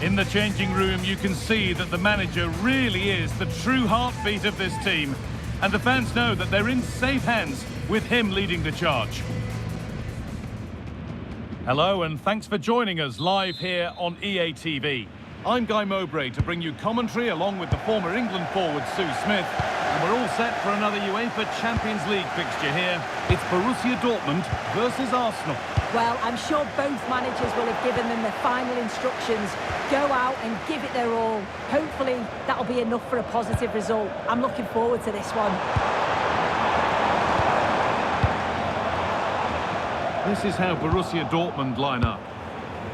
In the changing room, you can see that the manager really is the true heartbeat of this team. And the fans know that they're in safe hands with him leading the charge. Hello, and thanks for joining us live here on EA TV. I'm Guy Mowbray to bring you commentary along with the former England forward Sue Smith. And we're all set for another UEFA Champions League fixture here. It's Borussia Dortmund versus Arsenal. Well, I'm sure both managers will have given them the final instructions. Go out and give it their all. Hopefully, that'll be enough for a positive result. I'm looking forward to this one. This is how Borussia Dortmund line up.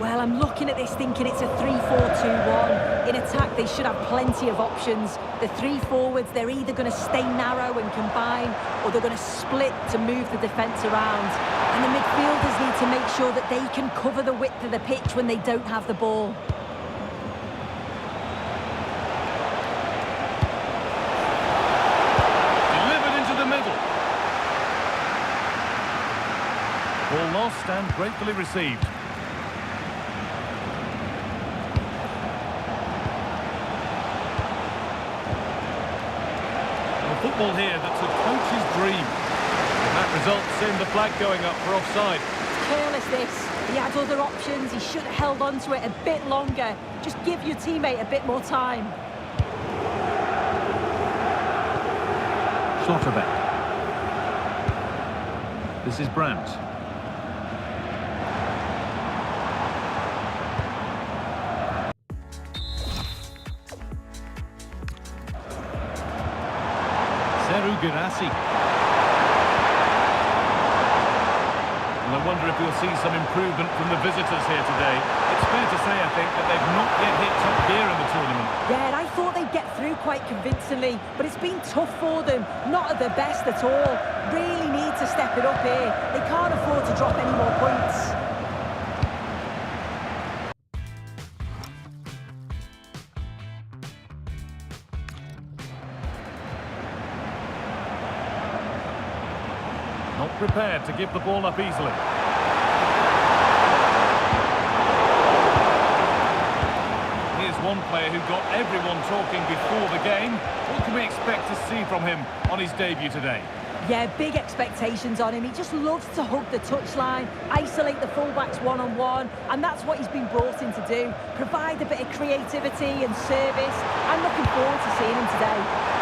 Well, I'm looking at this thinking it's a 3-4-2-1. In attack, they should have plenty of options. The three forwards, they're either going to stay narrow and combine, or they're going to split to move the defence around. And the midfielders need to make sure that they can cover the width of the pitch when they don't have the ball. Delivered into the middle. Ball lost and gratefully received. Football here that's a coach's dream. And that results in the flag going up for offside. Careless this. He had other options. He should have held on to it a bit longer. Just give your teammate a bit more time. Schlotterbeck. This is Brandt. Girassi. And I wonder if we'll see some improvement from the visitors here today. It's fair to say, I think, that they've not yet hit top gear in the tournament. Yeah, and I thought they'd get through quite convincingly, but it's been tough for them. Not at their best at all. Really need to step it up here. They can't afford to drop any more points. Not prepared to give the ball up easily. Here's one player who got everyone talking before the game. What can we expect to see from him on his debut today? Yeah, big expectations on him. He just loves to hug the touchline, isolate the fullbacks one-on-one, and that's what he's been brought in to do. Provide a bit of creativity and service. I'm looking forward to seeing him today.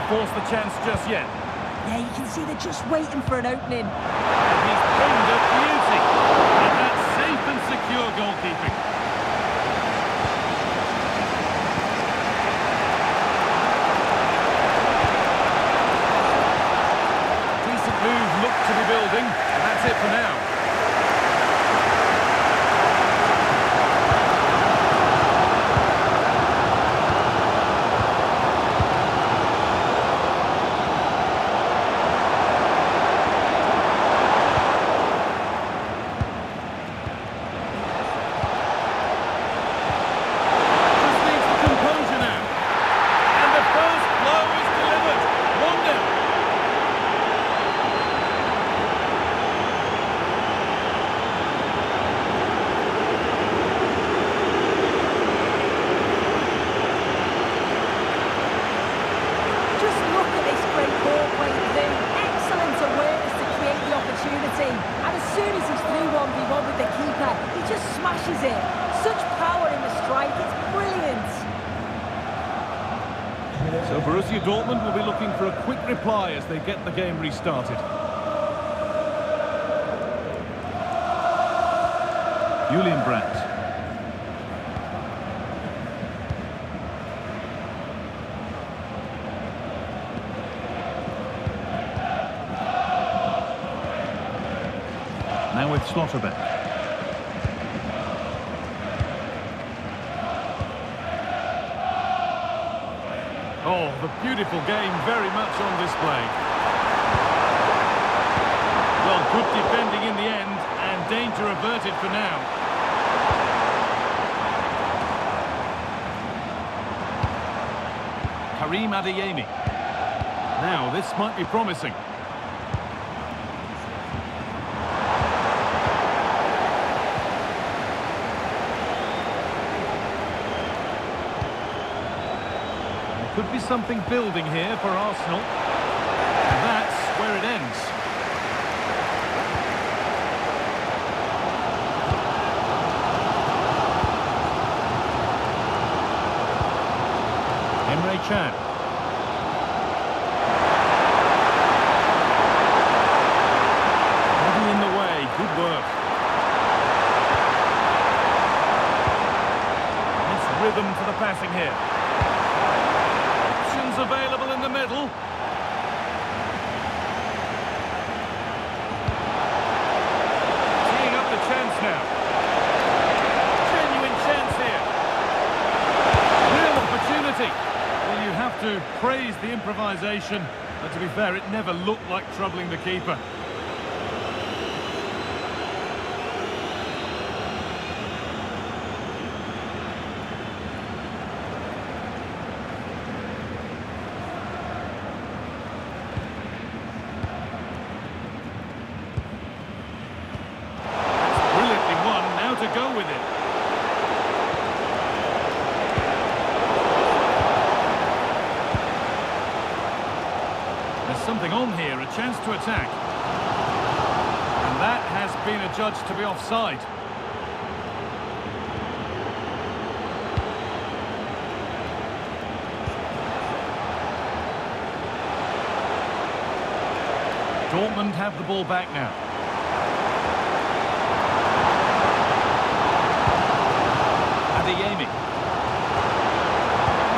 Force the chance just yet. Yeah, you can see they're just waiting for an opening. And he's pinned a beauty. And that's safe and secure goalkeeping. Decent move, look to be building. And that's it for now. So Borussia Dortmund will be looking for a quick reply as they get the game restarted. Julian Brandt. Now with Schlotterbeck. Oh, the beautiful game very much on display. Well, good defending in the end, and danger averted for now. Karim Adeyemi. Now, this might be promising. Could be something building here for Arsenal. And that's where it ends. Emre Can. Body in the way, good work. Nice rhythm to the passing here. Available in the middle. Teeing up the chance now. Genuine chance here. Real opportunity. Well, you have to praise the improvisation, but to be fair, it never looked like troubling the keeper. Go with it. There's something on here, a chance to attack. And that has been adjudged to be offside. Dortmund have the ball back now. Adeyemi.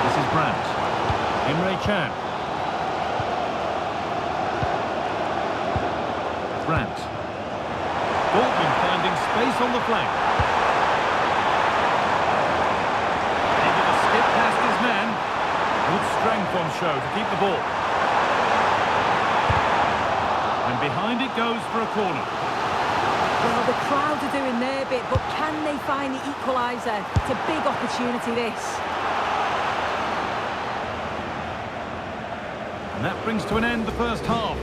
This is Brandt. Emre Can. Brandt. Dortmund finding space on the flank. Able to skip past his man. Good strength on show to keep the ball. And behind it goes for a corner. Well, the crowd are doing their bit, but can they find the equaliser? It's a big opportunity, this. And that brings to an end the first half.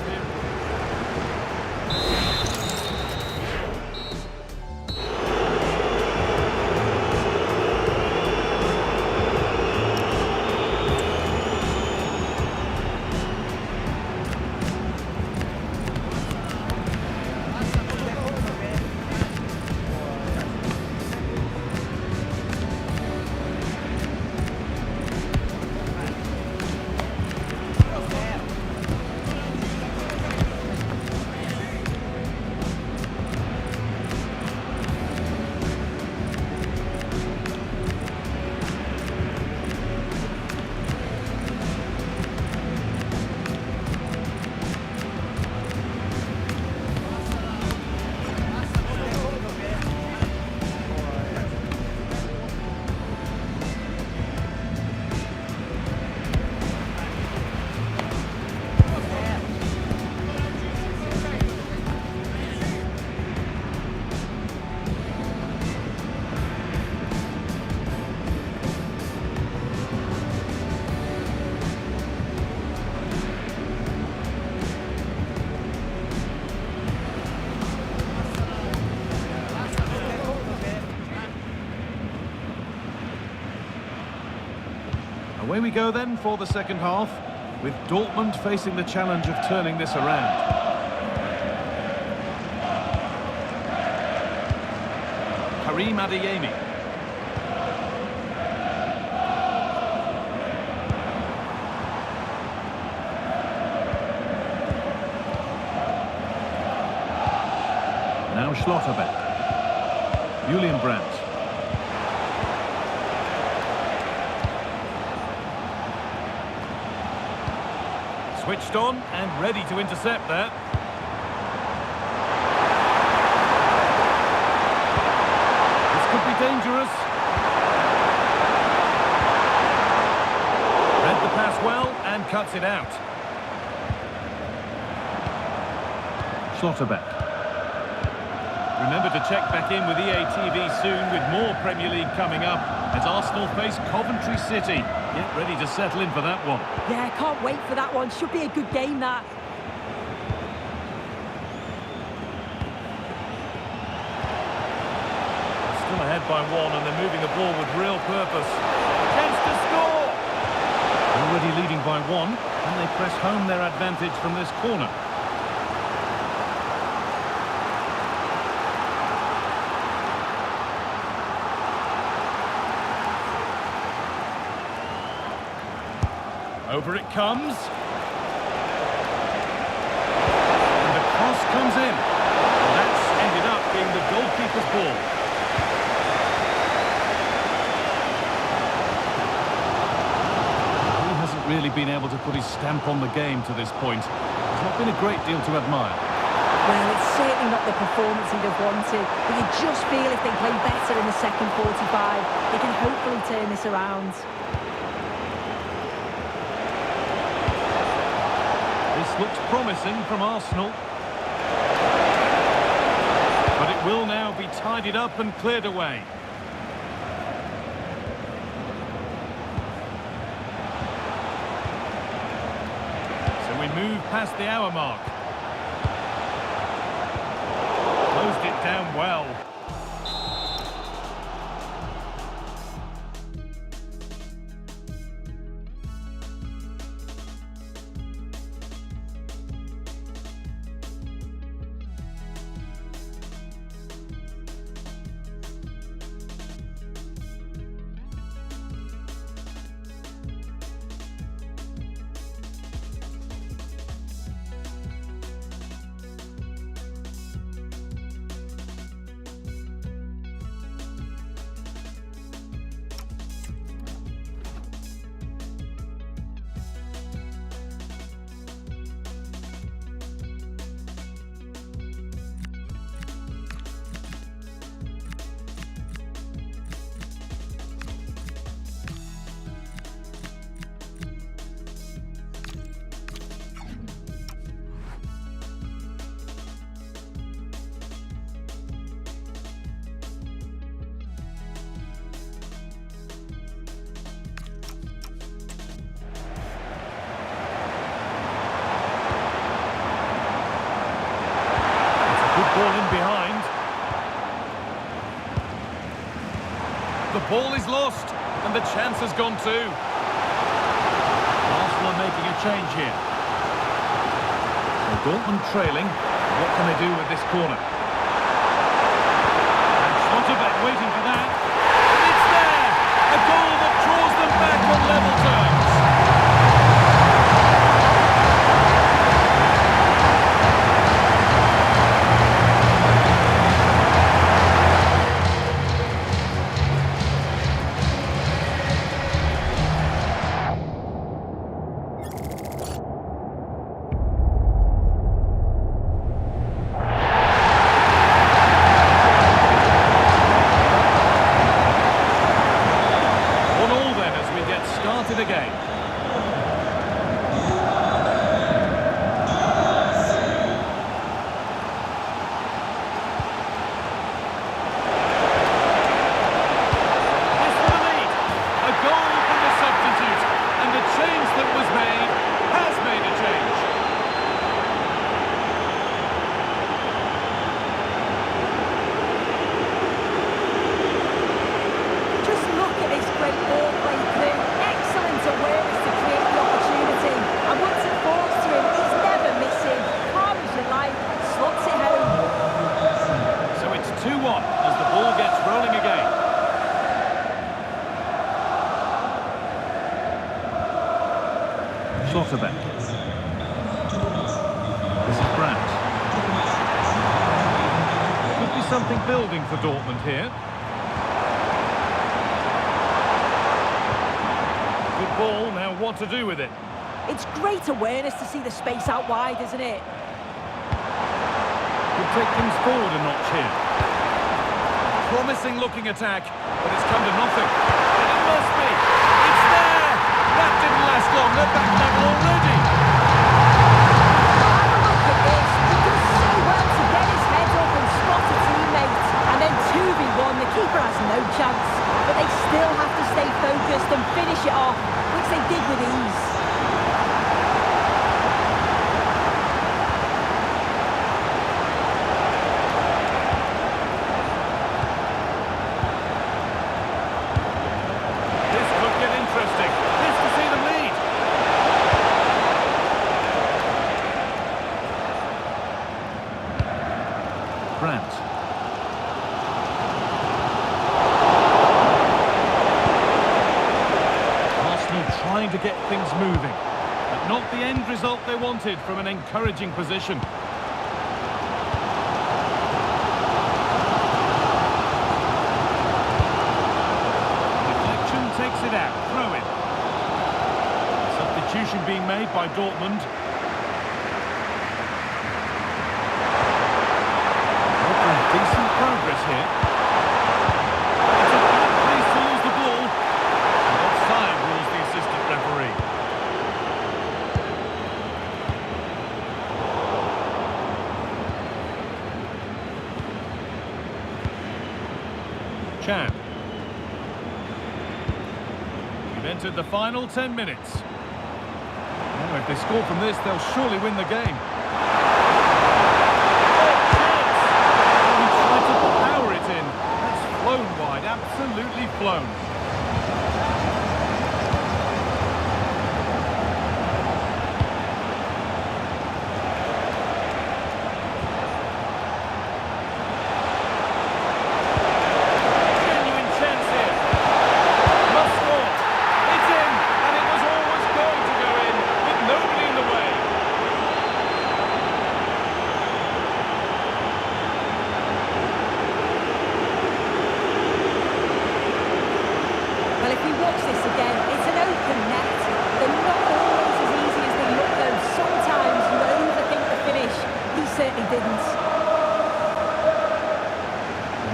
Away we go then for the second half, with Dortmund facing the challenge of turning this around. Karim Adeyemi. Now Schlotterbeck. Julian Brandt. Switched on and ready to intercept that. This could be dangerous. Read the pass well and cuts it out. Schlotterbeck. Remember to check back in with EATV soon with more Premier League coming up as Arsenal face Coventry City. Get ready to settle in for that one. Yeah, can't wait for that one. Should be a good game, that. Still ahead by one, and they're moving the ball with real purpose. Chance to score! Already leading by one, and they press home their advantage from this corner. Over it comes. And the cross comes in. And that's ended up being the goalkeeper's ball. He hasn't really been able to put his stamp on the game to this point. There's not been a great deal to admire. Well, it's certainly not the performance he'd have wanted, but you just feel if they play better in the second 45, they can hopefully turn this around. This looks promising from Arsenal. But it will now be tidied up and cleared away. So we move past the hour mark. Closed it down well. Ball in behind. The ball is lost, and the chance has gone too. Arsenal are making a change here. So Dortmund trailing. What can they do with this corner? And Schlotterbeck waiting for that. It's there! A goal that draws them back on level terms. Again. Schlotterbeck. This is Brandt. Could be something building for Dortmund here. Good ball, now what to do with it? It's great awareness to see the space out wide, isn't it? Could take things forward a notch here. Promising looking attack, but it's come to nothing. And it must be. It's there! That didn't last long. They're back level already. Have a look at this. He does so well to get his head up and spot a teammate. assist and finish it off, which they did with ease. This could get interesting. This to see them lead. Brandt. Trying to get things moving, but not the end result they wanted from an encouraging position. Deflection takes it out, throw in. Substitution being made by Dortmund. Making decent progress here. It's a bad place to lose the ball. And offside rules the assistant referee. Chan. We've entered the final 10 minutes. Oh, if they score from this, they'll surely win the game. Oh, he tried to power it in. That's flown wide, absolutely flown.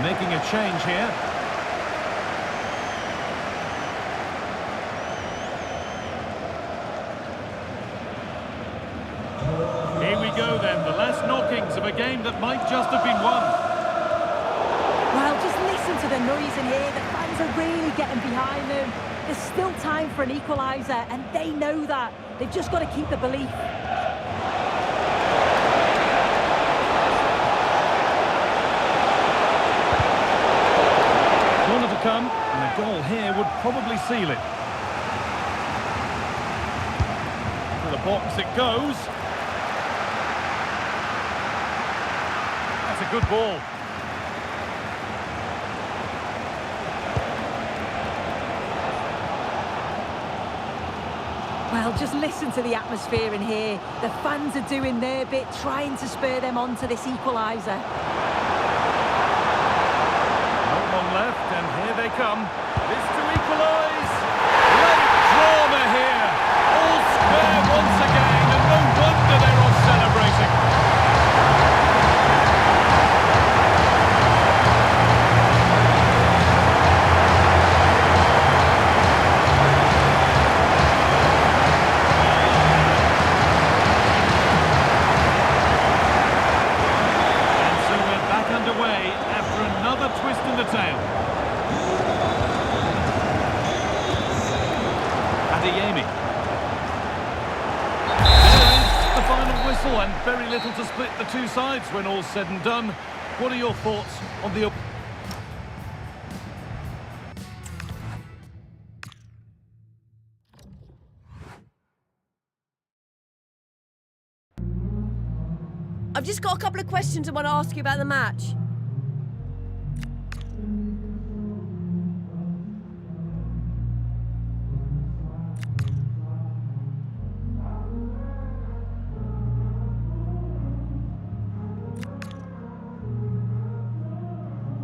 Making a change here. Here we go then, the last knockings of a game that might just have been won. Well, just listen to the noise in here. The fans are really getting behind them. There's still time for an equaliser, and they know that. They've just got to keep the belief. Come, and a goal here would probably seal it. To the box it goes. That's a good ball. Well, just listen to the atmosphere in here. The fans are doing their bit, trying to spur them on to this equaliser. Left, and here they come. This to equalise. Great drama here. All square once again, and no wonder they're all celebrating. And so we're back underway after another twist in the tail. The final whistle, and very little to split the two sides when all's said and done. What are your thoughts on the... I've just got a couple of questions I want to ask you about the match.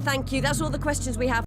Thank you, that's all the questions we have.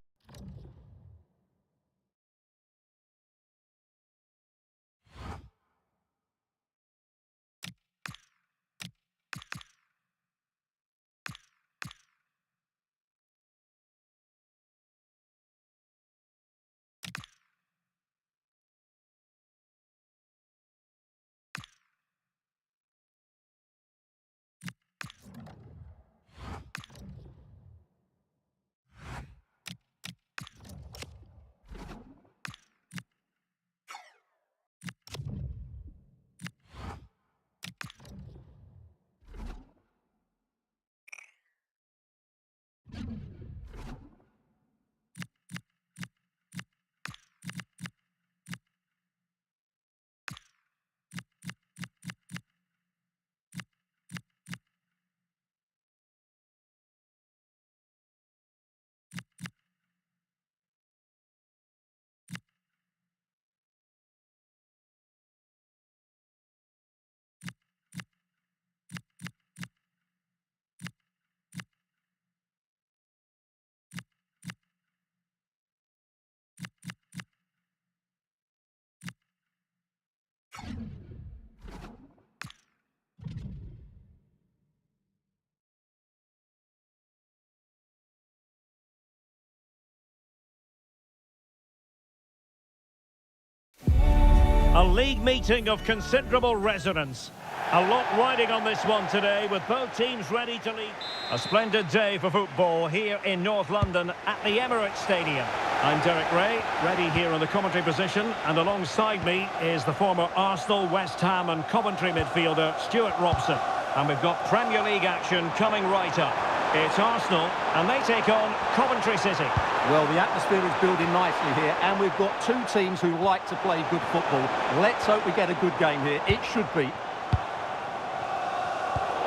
A league meeting of considerable resonance. A lot riding on this one today, with both teams ready to lead. A splendid day for football here in North London at the Emirates Stadium. I'm Derek Ray, ready here in the commentary position, and alongside me is the former Arsenal, West Ham and Coventry midfielder Stuart Robson. And we've got Premier League action coming right up. It's Arsenal, and they take on Coventry City. Well, the atmosphere is building nicely here, and we've got two teams who like to play good football. Let's hope we get a good game here. It should be.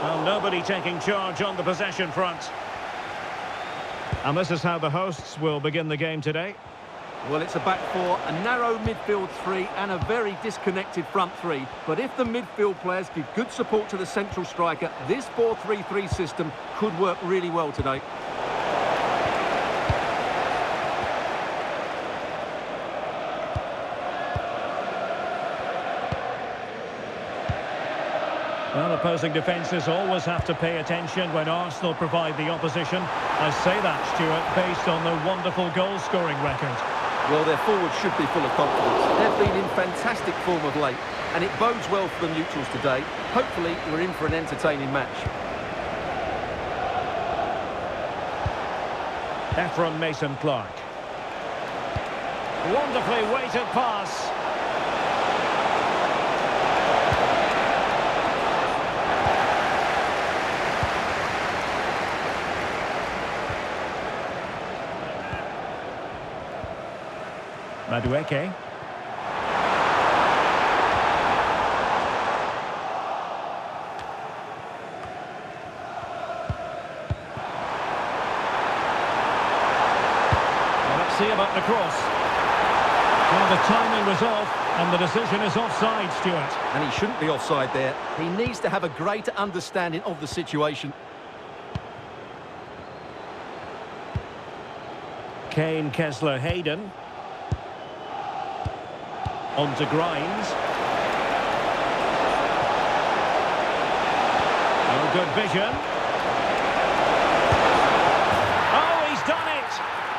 Well, nobody taking charge on the possession front. And this is how the hosts will begin the game today. Well, it's a back four, a narrow midfield three and a very disconnected front three. But if the midfield players give good support to the central striker, this 4-3-3 system could work really well today. Well, opposing defences always have to pay attention when Arsenal provide the opposition. I say that, Stuart, based on their wonderful goal-scoring record. Well, their forwards should be full of confidence. They've been in fantastic form of late, and it bodes well for the neutrals today. Hopefully, we're in for an entertaining match. Ephraim Mason-Clark. Wonderfully weighted pass. Madueke. Let's see about the cross. Well, the timing was off, and the decision is offside, Stuart. And he shouldn't be offside there. He needs to have a greater understanding of the situation. Kane, Kessler, Hayden. On to Grimes. Oh, good vision. Oh, he's done it!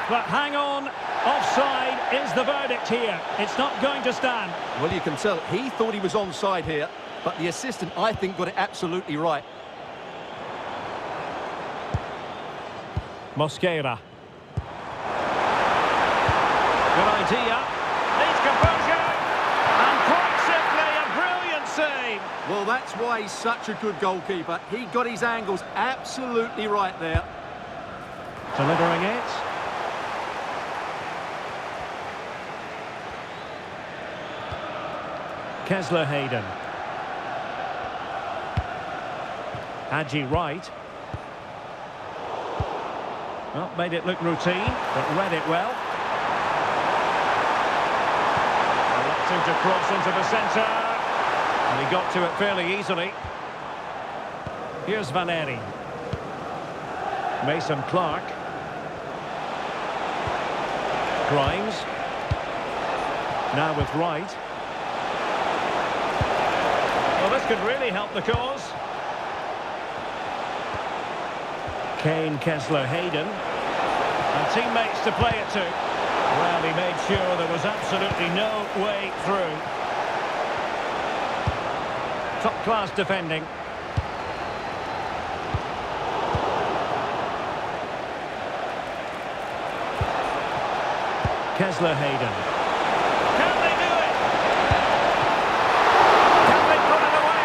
But hang on, offside is the verdict here. It's not going to stand. Well, you can tell he thought he was onside here, but the assistant, I think, got it absolutely right. Mosquera. Good idea. Needs composure. And quite simply, a brilliant save. Well, that's why he's such a good goalkeeper. He got his angles absolutely right there. Delivering it. Kessler Hayden. Hadji Wright. Well, made it look routine, but read it well. To cross into the centre, and he got to it fairly easily. Here's Vaneri. Mason-Clark. Grimes. Now with Wright. Well, this could really help the cause. Kane, Kessler, Hayden. And teammates to play it to. Well, he made sure there was absolutely no way through. Top-class defending. Kessler Hayden. Can they do it? Can they put it away?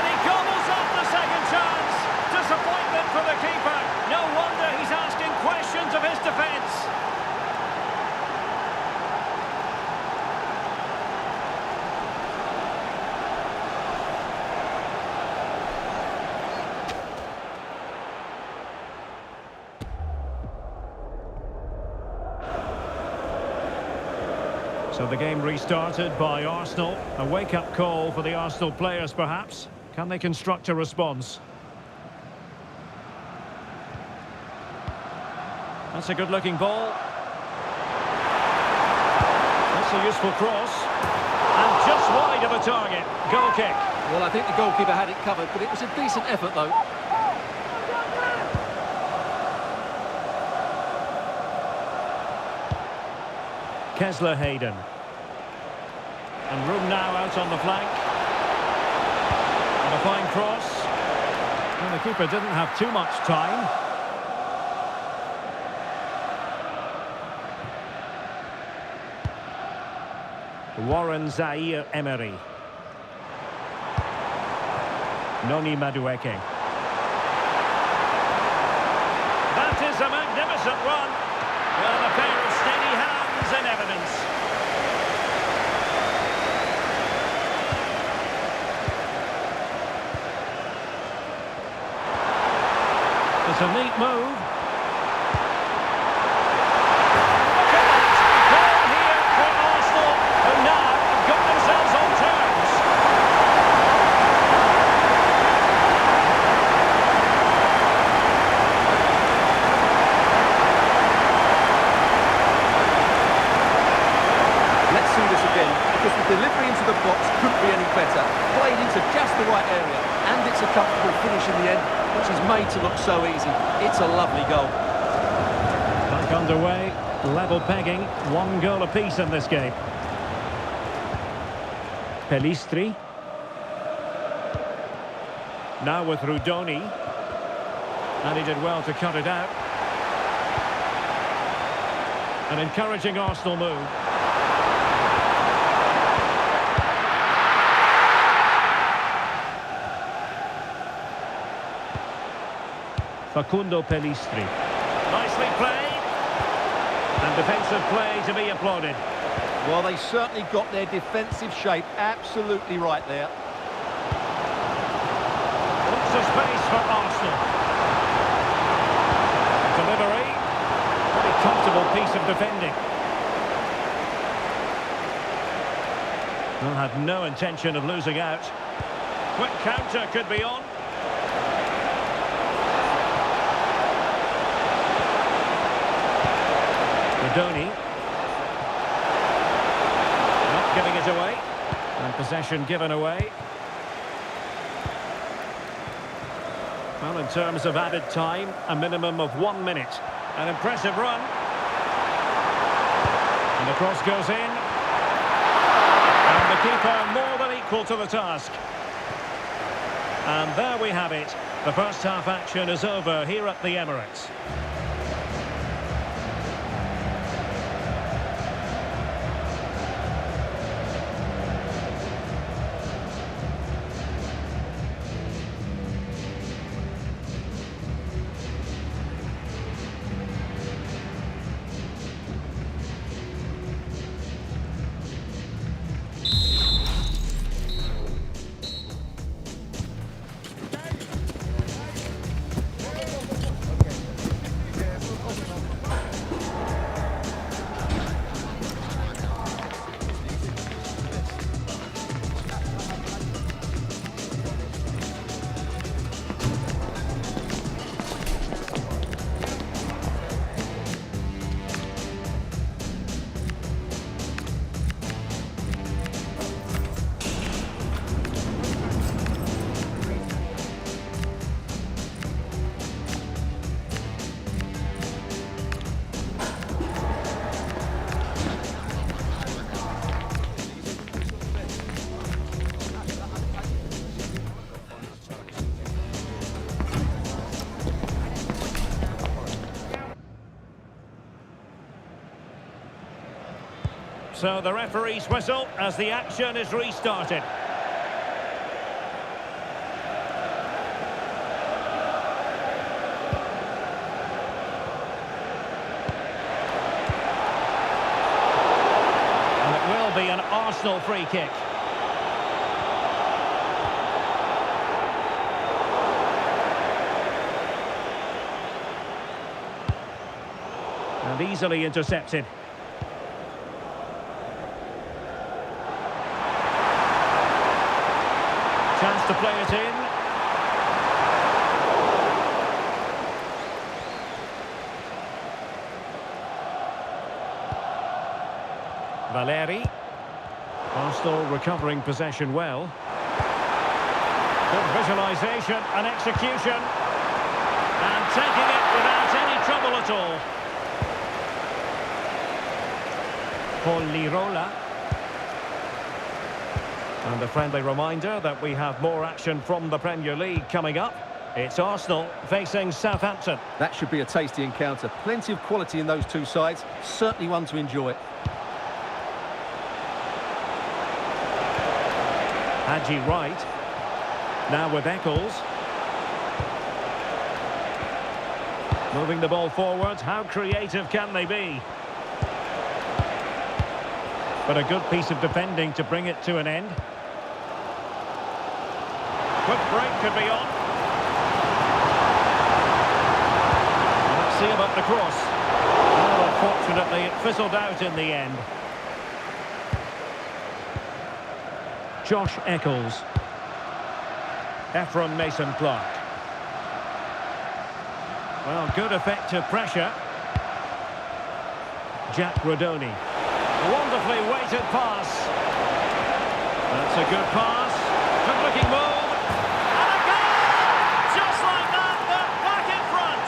And he gobbles up the second chance. Disappointment for the keeper. No wonder he's asking questions of his defence. So the game restarted by Arsenal. A wake-up call for the Arsenal players, perhaps. Can they construct a response? That's a good-looking ball. That's a useful cross. And just wide of a target. Goal kick. Well, I think the goalkeeper had it covered, but it was a decent effort, though. Kessler Hayden. And room now out on the flank. And a fine cross. And the keeper didn't have too much time. Warren Zaire-Emery. Noni Madueke. That is a magnificent run. Well, a pair of steady hands in evidence. It's a neat move. Goal here for Arsenal, who now have got themselves on terms. Let's see this again, because the delivery into the box couldn't be any better. Played into just the right area, and it's a comfortable finish in the end, which is made to look so easy. It's a lovely goal. Back underway, level pegging, 1 goal apiece in this game. Pelistri. Now with Rudoni. And he did well to cut it out. An encouraging Arsenal move. Facundo Pelistri. Nicely played. And defensive play to be applauded. Well, they certainly got their defensive shape absolutely right there. Lots of space for Arsenal. Delivery. Very comfortable piece of defending. Well, had no intention of losing out. Quick counter could be on. Rudoni. Not giving it away. And possession given away. Well, in terms of added time, a minimum of 1 minute. An impressive run. And the cross goes in. And the keeper more than equal to the task. And there we have it. The first half action is over here at the Emirates. So the referee's whistle as the action is restarted. And it will be an Arsenal free kick. And easily intercepted. Chance to play it in. Valeri. Arsenal recovering possession well. Good visualisation and execution. And taking it without any trouble at all. Polirola. And a friendly reminder that we have more action from the Premier League coming up. It's Arsenal facing Southampton. That should be a tasty encounter. Plenty of quality in those two sides. Certainly one to enjoy. Haji Wright. Now with Eccles. Moving the ball forward. How creative can they be? But a good piece of defending to bring it to an end. Quick break could be on. Let's see about the cross. Well, unfortunately, it fizzled out in the end. Josh Eccles. Ephraim Mason-Clark. Well, good effective pressure. Jack Rodoni. A wonderfully weighted pass. That's a good pass. Good looking move. And a goal! Just like that, they're back in front.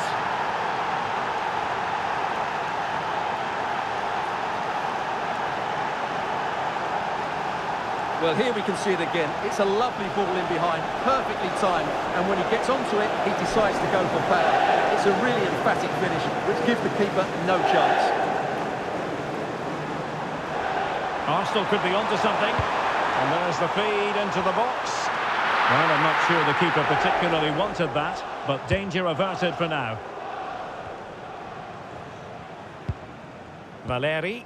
Well, here we can see it again. It's a lovely ball in behind, perfectly timed. And when he gets onto it, he decides to go for power. It's a really emphatic finish, which gives the keeper no chance. Arsenal could be onto something. And there's the feed into the box. Well, I'm not sure the keeper particularly wanted that, but danger averted for now. Valeri.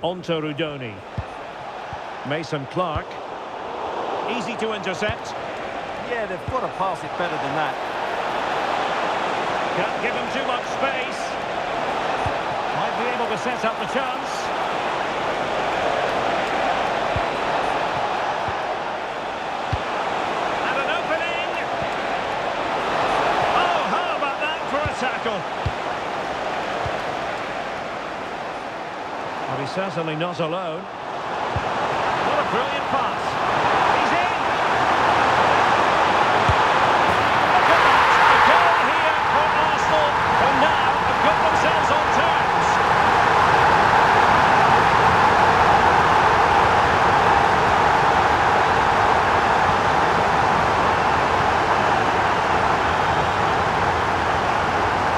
Onto Rudoni. Mason-Clark. Easy to intercept. Yeah, they've got to pass it better than that. Can't give him too much space. Might be able to set up the chance. And an opening. Oh, how about that for a tackle? Well, he's certainly not alone. What a brilliant pass. He's in. Look at that. A goal here for Arsenal, who now have got themselves on terms.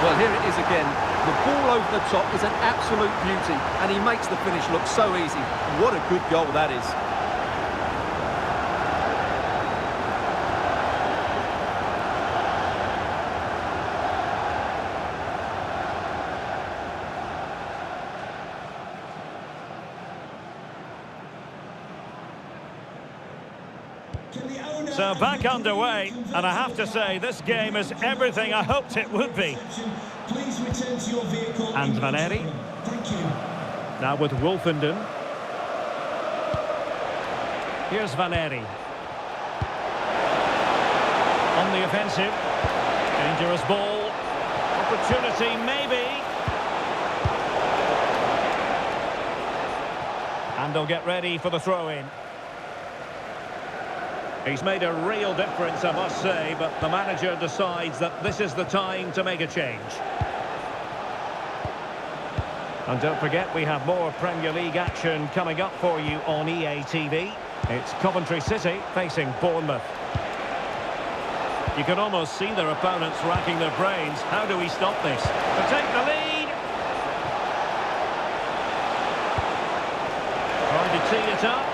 Well, here it is again. The ball over the top is an absolute beauty, and he makes the finish look so easy. What a good goal that is. So back underway, and I have to say, this game is everything I hoped it would be. Please return to your vehicle. And Valeri. Thank you. Now with Wolfenden. Here's Valeri. On the offensive. Dangerous ball. Opportunity, maybe. And they'll get ready for the throw-in. He's made a real difference, I must say, but the manager decides that this is the time to make a change. And don't forget, we have more Premier League action coming up for you on EA TV. It's Coventry City facing Bournemouth. You can almost see their opponents racking their brains. How do we stop this? To take the lead. Trying to tee it up.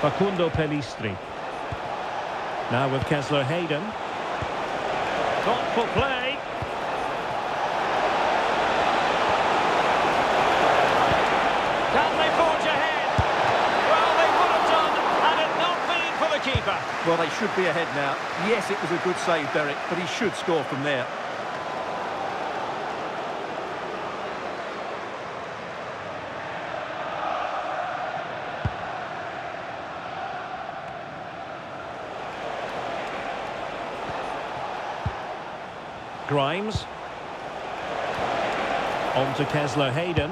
Facundo Pellistri. Now with Kessler Hayden. Thoughtful play. Can they forge ahead? Well, they would have done had it not been for the keeper. Well, they should be ahead now. Yes, it was a good save, Derek, but he should score from there. Grimes. On to Kessler Hayden.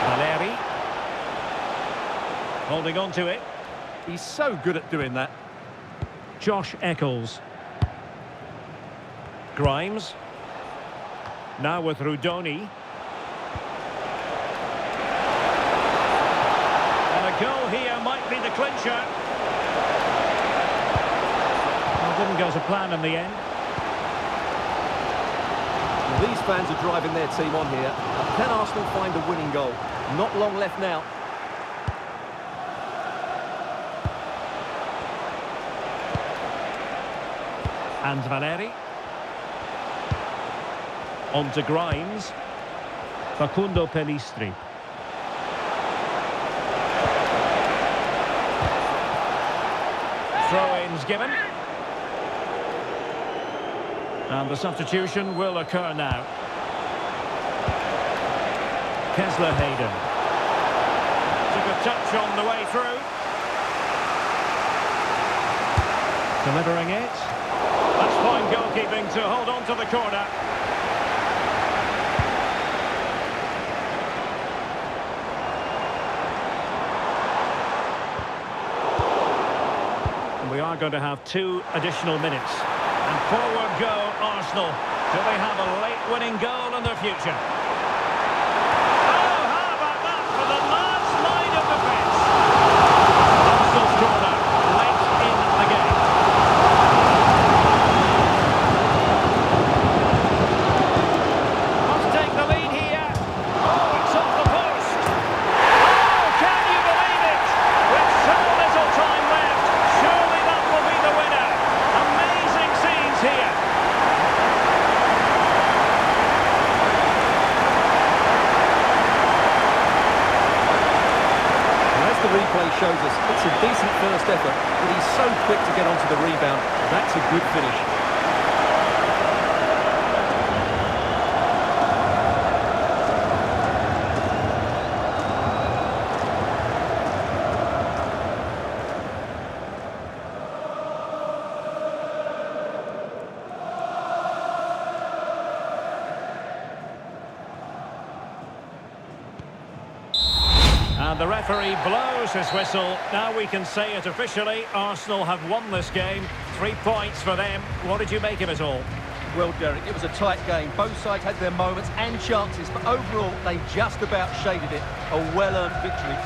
Valeri. Holding on to it. He's so good at doing that. Josh Eccles. Grimes. Now with Rudoni. And a goal here might be the clincher. Well, didn't go to plan in the end. Well, these fans are driving their team on here. Can Arsenal find the winning goal? Not long left now. And Valeri. On to Grimes. Facundo Pellistri. Throw-ins given. And the substitution will occur now. Kessler Hayden. Took a touch on the way through. Delivering it. That's fine goalkeeping to hold on to the corner. And we are going to have 2 additional minutes. And forward go Arsenal. Do they have a late winning goal in their future? Oh, how about that for the last line of defence? Arsenal's corner late in the game. Must take the lead here. Oh, it's off the post. Oh, can you believe it? With so little time left, surely that will be the winner. Amazing scenes here. As the replay shows us, it's a decent first effort, but he's so quick to get onto the rebound. That's a good finish. And the referee blows his whistle. Now we can say it officially. Arsenal have won this game. 3 points for them. What did you make of it all? Well, Derek, it was a tight game. Both sides had their moments and chances, but overall, they just about shaded it. A well-earned victory.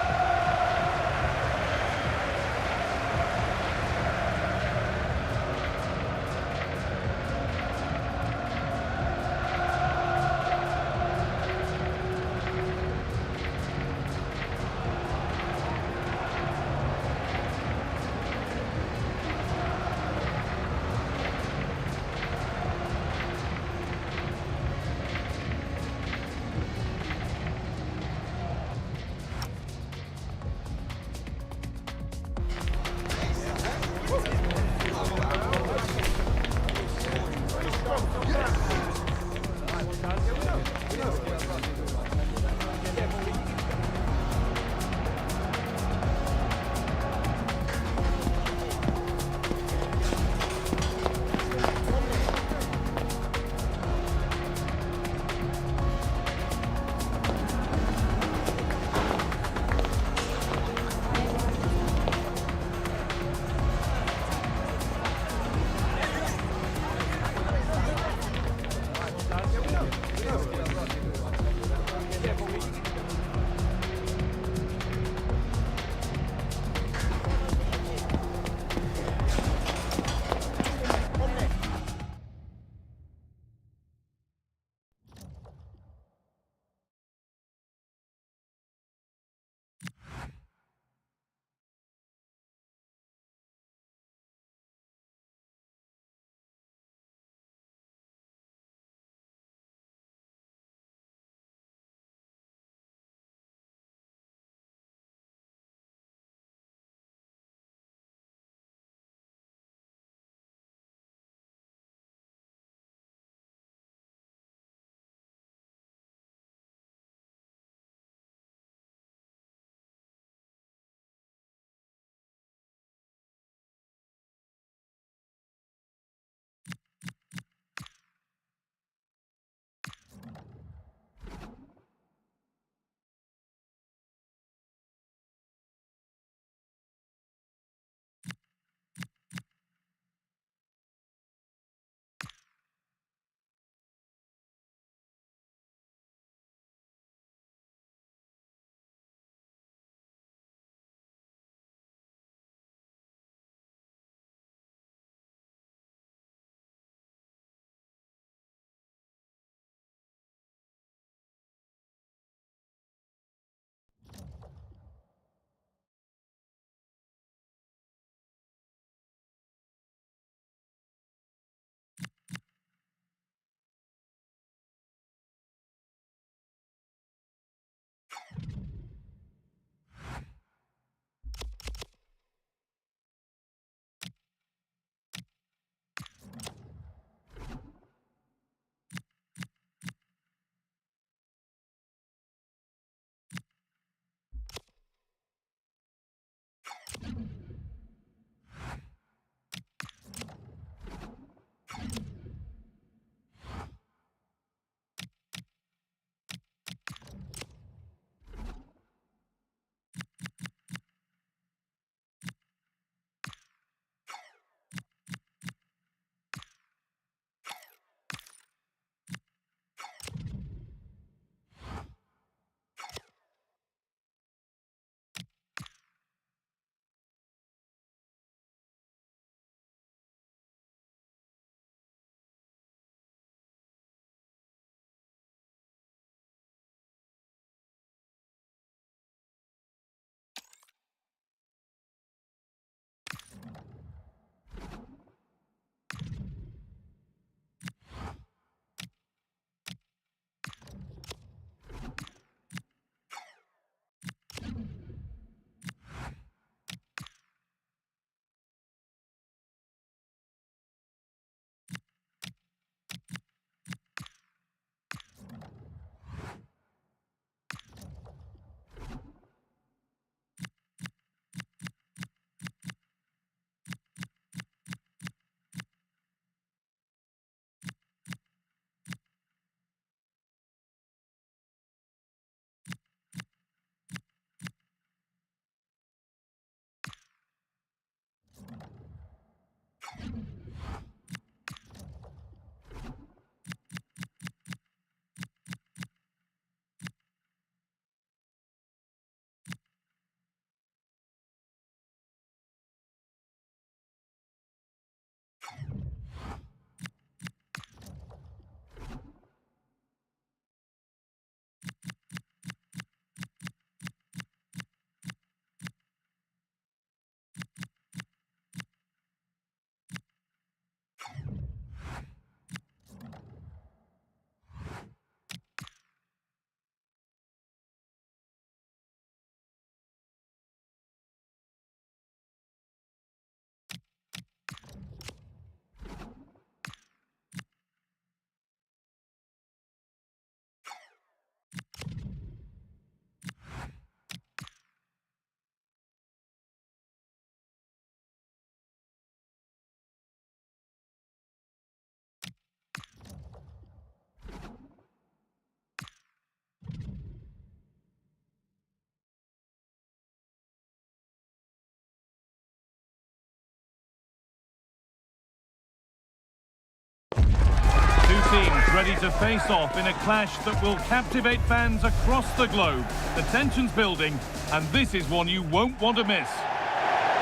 ready to face off in a clash that will captivate fans across the globe. The tension's building, and this is one you won't want to miss.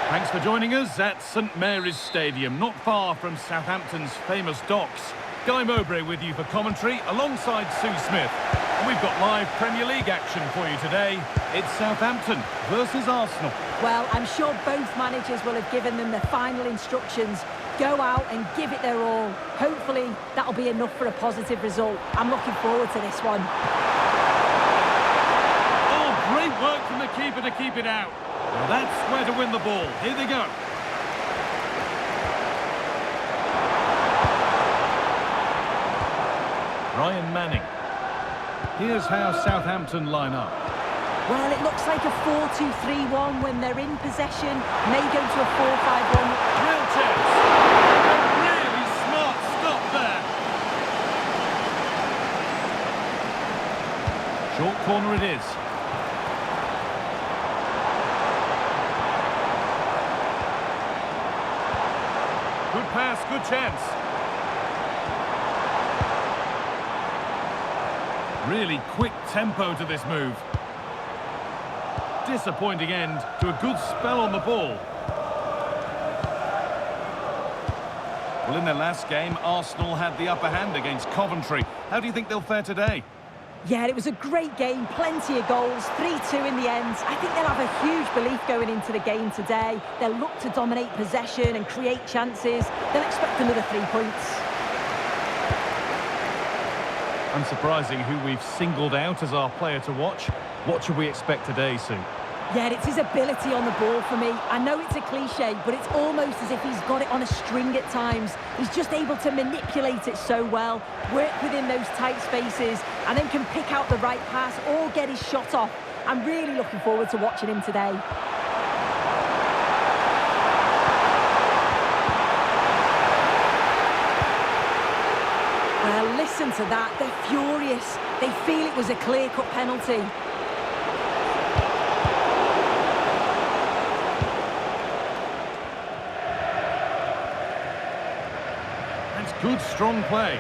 Thanks for joining us at St Mary's Stadium, not far from Southampton's famous docks. Guy Mowbray with you for commentary, alongside Sue Smith. And we've got live Premier League action for you today. It's Southampton versus Arsenal. Well, I'm sure both managers will have given them the final instructions. Go out and give it their all. Hopefully, that'll be enough for a positive result. I'm looking forward to this one. Oh, great work from the keeper to keep it out. Well, that's where to win the ball. Here they go. Ryan Manning. Here's how Southampton line up. Well, it looks like a 4-2-3-1 when they're in possession. May go to a 4-5-1. Real chance. A really smart stop there. Short corner it is. Good pass, good chance. Really quick tempo to this move. Disappointing end to a good spell on the ball. Well, in their last game, Arsenal had the upper hand against Coventry. How do you think they'll fare today? Yeah, it was a great game, plenty of goals, 3-2 in the end. I think they'll have a huge belief going into the game today. They'll look to dominate possession and create chances. They'll expect another 3 points. Unsurprising who we've singled out as our player to watch. What should we expect today, Sue? Yeah, it's his ability on the ball for me. I know it's a cliche, but it's almost as if he's got it on a string at times. He's just able to manipulate it so well, work within those tight spaces, and then can pick out the right pass or get his shot off. I'm really looking forward to watching him today. Well, listen to that. They're furious. They feel it was a clear-cut penalty. Good, strong play.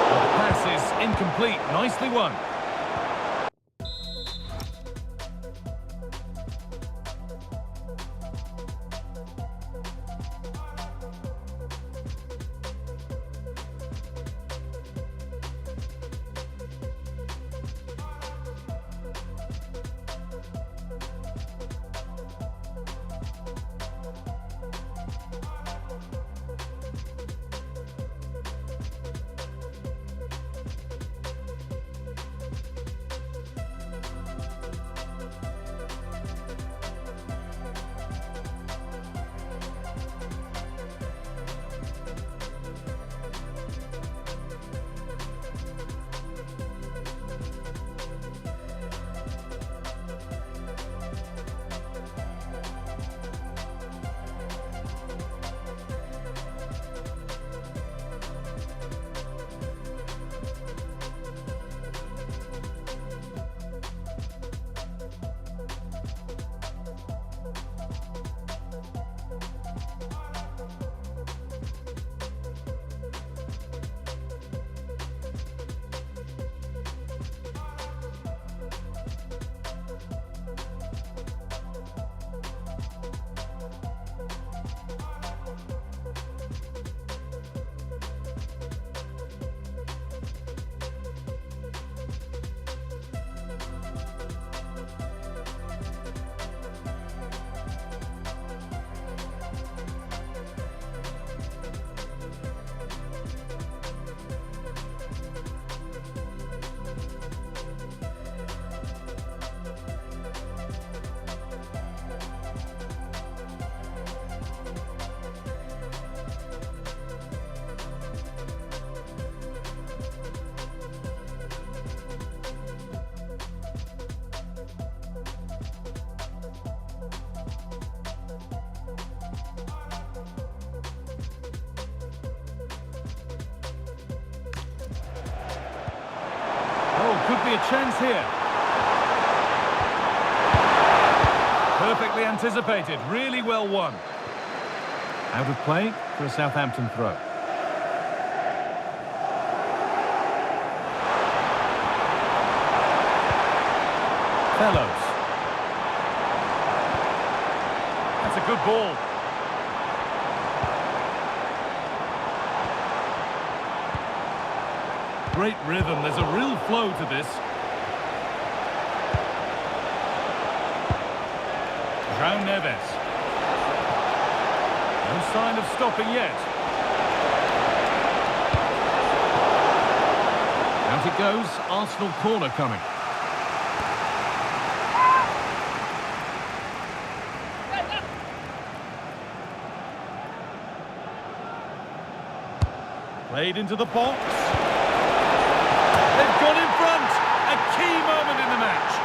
The pass is incomplete. Nicely won. Could be a chance here. Perfectly anticipated, really well won. Out of play for a Southampton throw. Fellows. That's a good ball. Great rhythm, there's a real flow to this. João Neves. No sign of stopping yet. Out it goes, Arsenal corner coming. Played into the box. They've gone in front. A key moment in the match.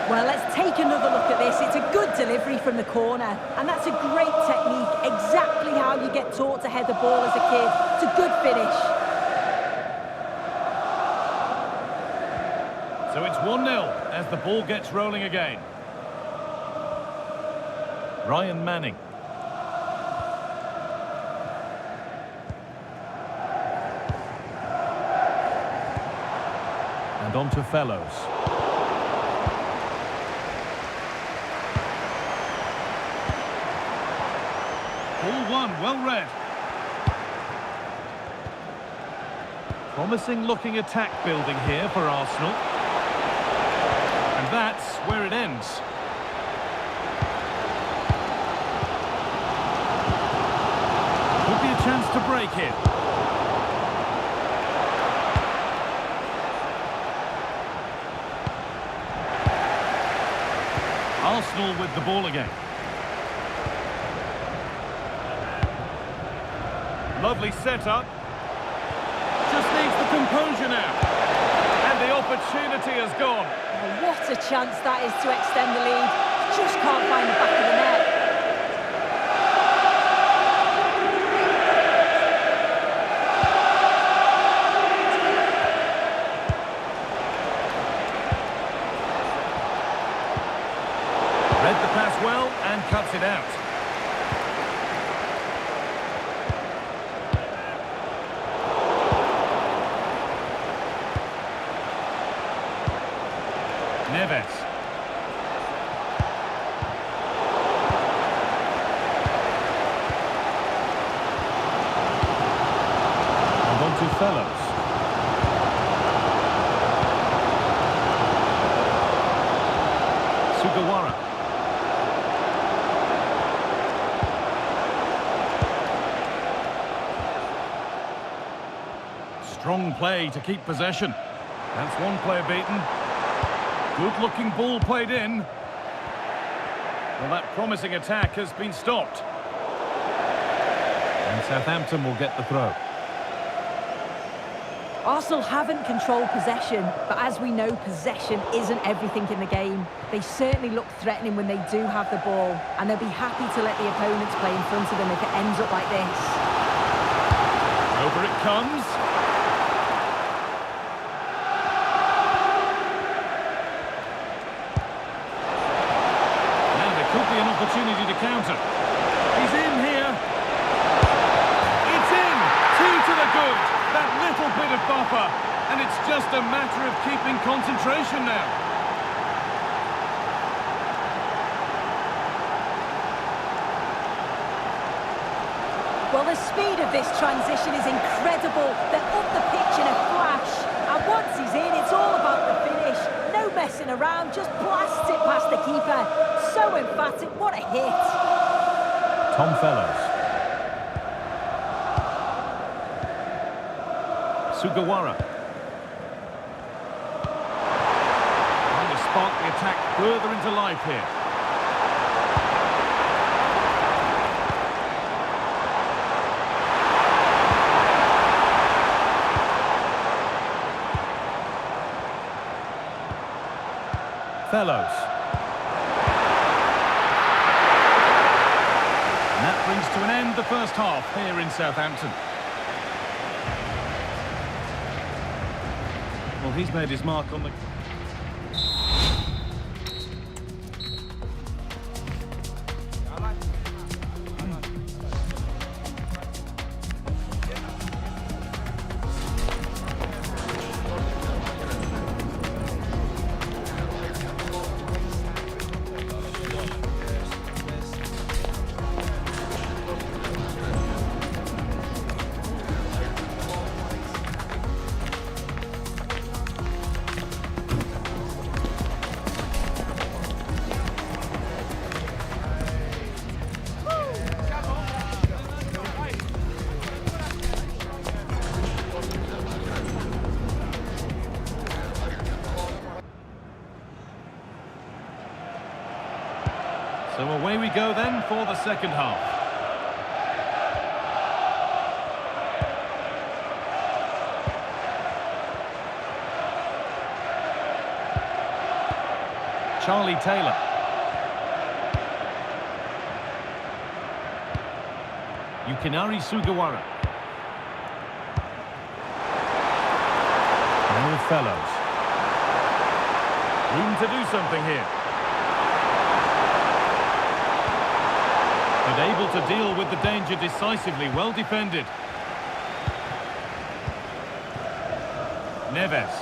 Well, let's take another look at this. It's a good delivery from the corner, and that's a great technique, exactly how you get taught to head the ball as a kid. It's a good finish. So it's 1-0 as the ball gets rolling again. Ryan Manning. And on to Fellows. Ball one, well read. Promising looking attack building here for Arsenal. And that's where it ends. Could be a chance to break here. Arsenal with the ball again. Lovely setup. Just needs the composure now. And the opportunity has gone. Oh, what a chance that is to extend the lead. Just can't find the back of the net. Read the pass well and cuts it out. Neves. And on to Fellows. Sugawara. Strong play to keep possession. That's one player beaten. Good-looking ball played in. Well, that promising attack has been stopped. And Southampton will get the throw. Arsenal haven't controlled possession, but as we know, possession isn't everything in the game. They certainly look threatening when they do have the ball, and they'll be happy to let the opponents play in front of them if it ends up like this. Over it comes. An opportunity to counter. He's in here. It's in. 2 to the good. That little bit of buffer. And it's just a matter of keeping concentration now. Well, the speed of this transition is incredible. They're up the pitch in a flash. And once he's in, it's all about the finish. No messing around, just blasts it past the keeper. So emphatic, what a hit. Tom Fellows. Sugawara. Trying to spark the attack further into life here. Fellows. And that brings to an end the first half here in Southampton. Well, he's made his mark on the... So away we go then for the second half. Charlie Taylor. Yukinari Sugawara. Now Fellows. Room to do something here. But able to deal with the danger decisively, well defended. Neves.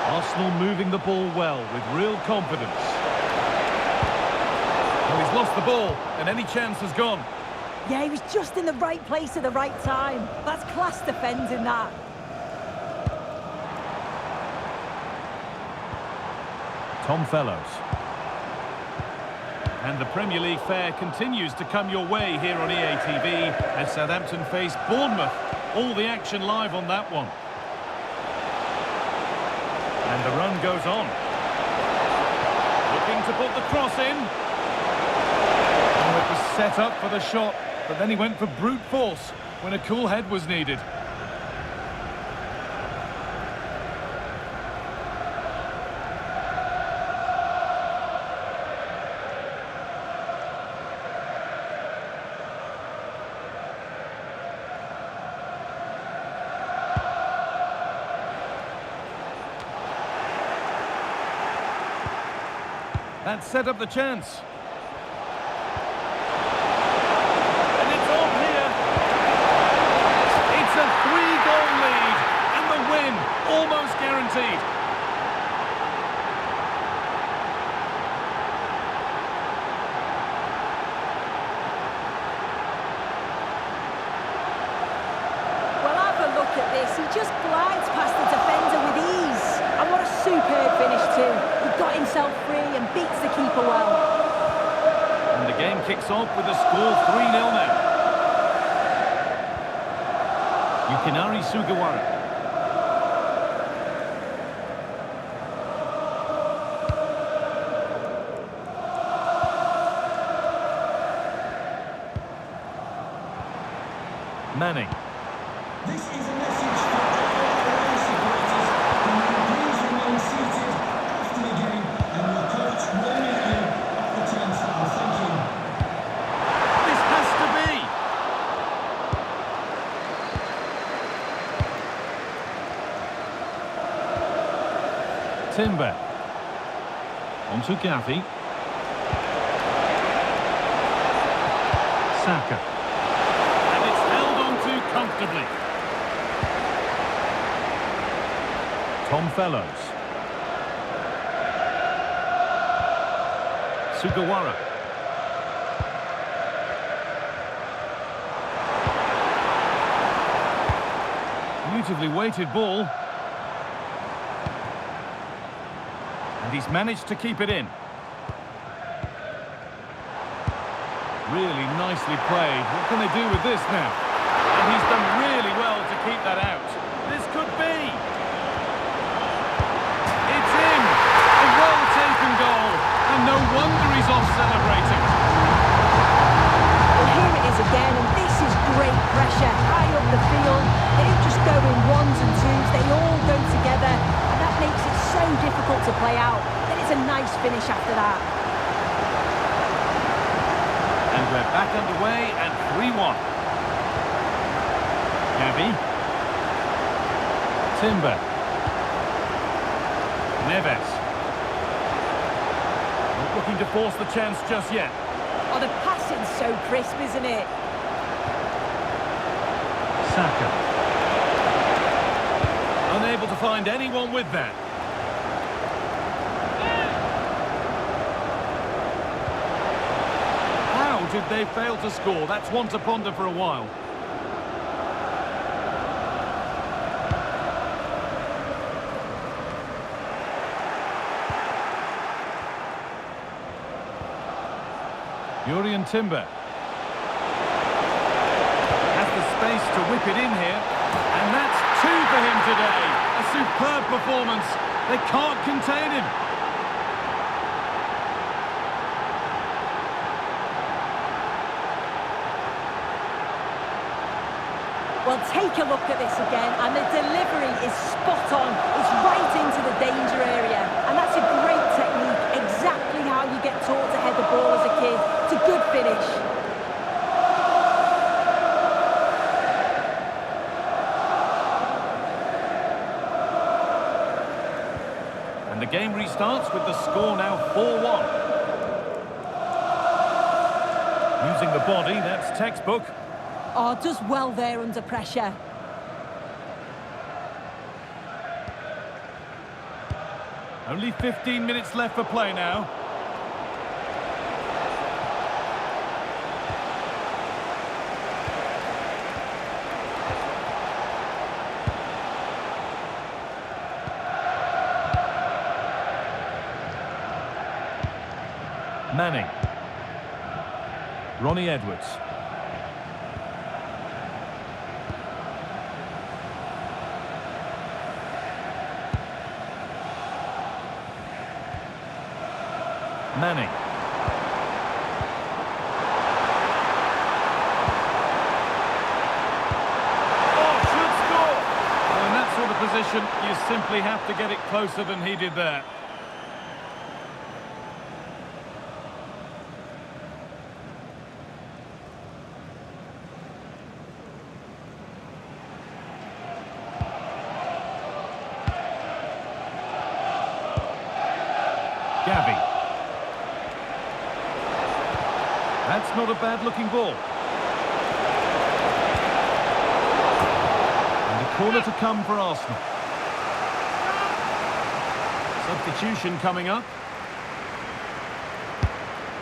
Arsenal moving the ball well with real confidence. Well, he's lost the ball and any chance has gone. Yeah, he was just in the right place at the right time. That's class defending, that. Tom Fellows. And the Premier League fare continues to come your way here on EA TV as Southampton face Bournemouth. All the action live on that one. And the run goes on. Looking to put the cross in. Oh, it was set up for the shot, but then he went for brute force when a cool head was needed. That set up the chance. And it's on here. It's a 3-goal lead. And the win almost guaranteed. Well, have a look at this. He just glides past the defender with ease. And what a superb finish too. He got himself free and beats the keeper well. And the game kicks off with a score 3-0 now. Yukinari Sugawara. Manning. This is a message for all supporters. Please remain seated after the game, and your coach will meet you at the turnstile. Thank you. This has to be. Timber. Onto Gavi. Saka. And it's held onto comfortably. Tom Fellows. Sugawara. Beautifully weighted ball. And he's managed to keep it in. Really nicely played. What can they do with this now? And he's done really well to keep that out. This could be. It's in. A well-taken goal. And no wonder he's off celebrating. Well, here it is again, and this is great pressure. High up the field. They don't just go in ones and twos. They all go together. And that makes it so difficult to play out. Then it's a nice finish after that. we're back underway and 3-1. Gavi. Timber. Neves. Not looking to force the chance just yet. Oh, the passing's so crisp, isn't it? Saka. Unable to find anyone with that. How did they fail to score? That's one to ponder for a while. Jurrien Timber has the space to whip it in here, and that's two for him today. A superb performance. They can't contain him. Well, take a look at this again, and the delivery is spot on. It's right into the danger area, and that's a great technique, exactly how you get taught to head the ball as a kid. It's a good finish. And the game restarts with the score now 4-1. Using the body, that's textbook. Oh, does well there under pressure. Only 15 minutes left for play now. Manning. Ronnie Edwards. Manning. Oh, should score! Well, in that sort of position, you simply have to get it closer than he did there. Gavi. That's not a bad-looking ball. And a corner to come for Arsenal. Substitution coming up.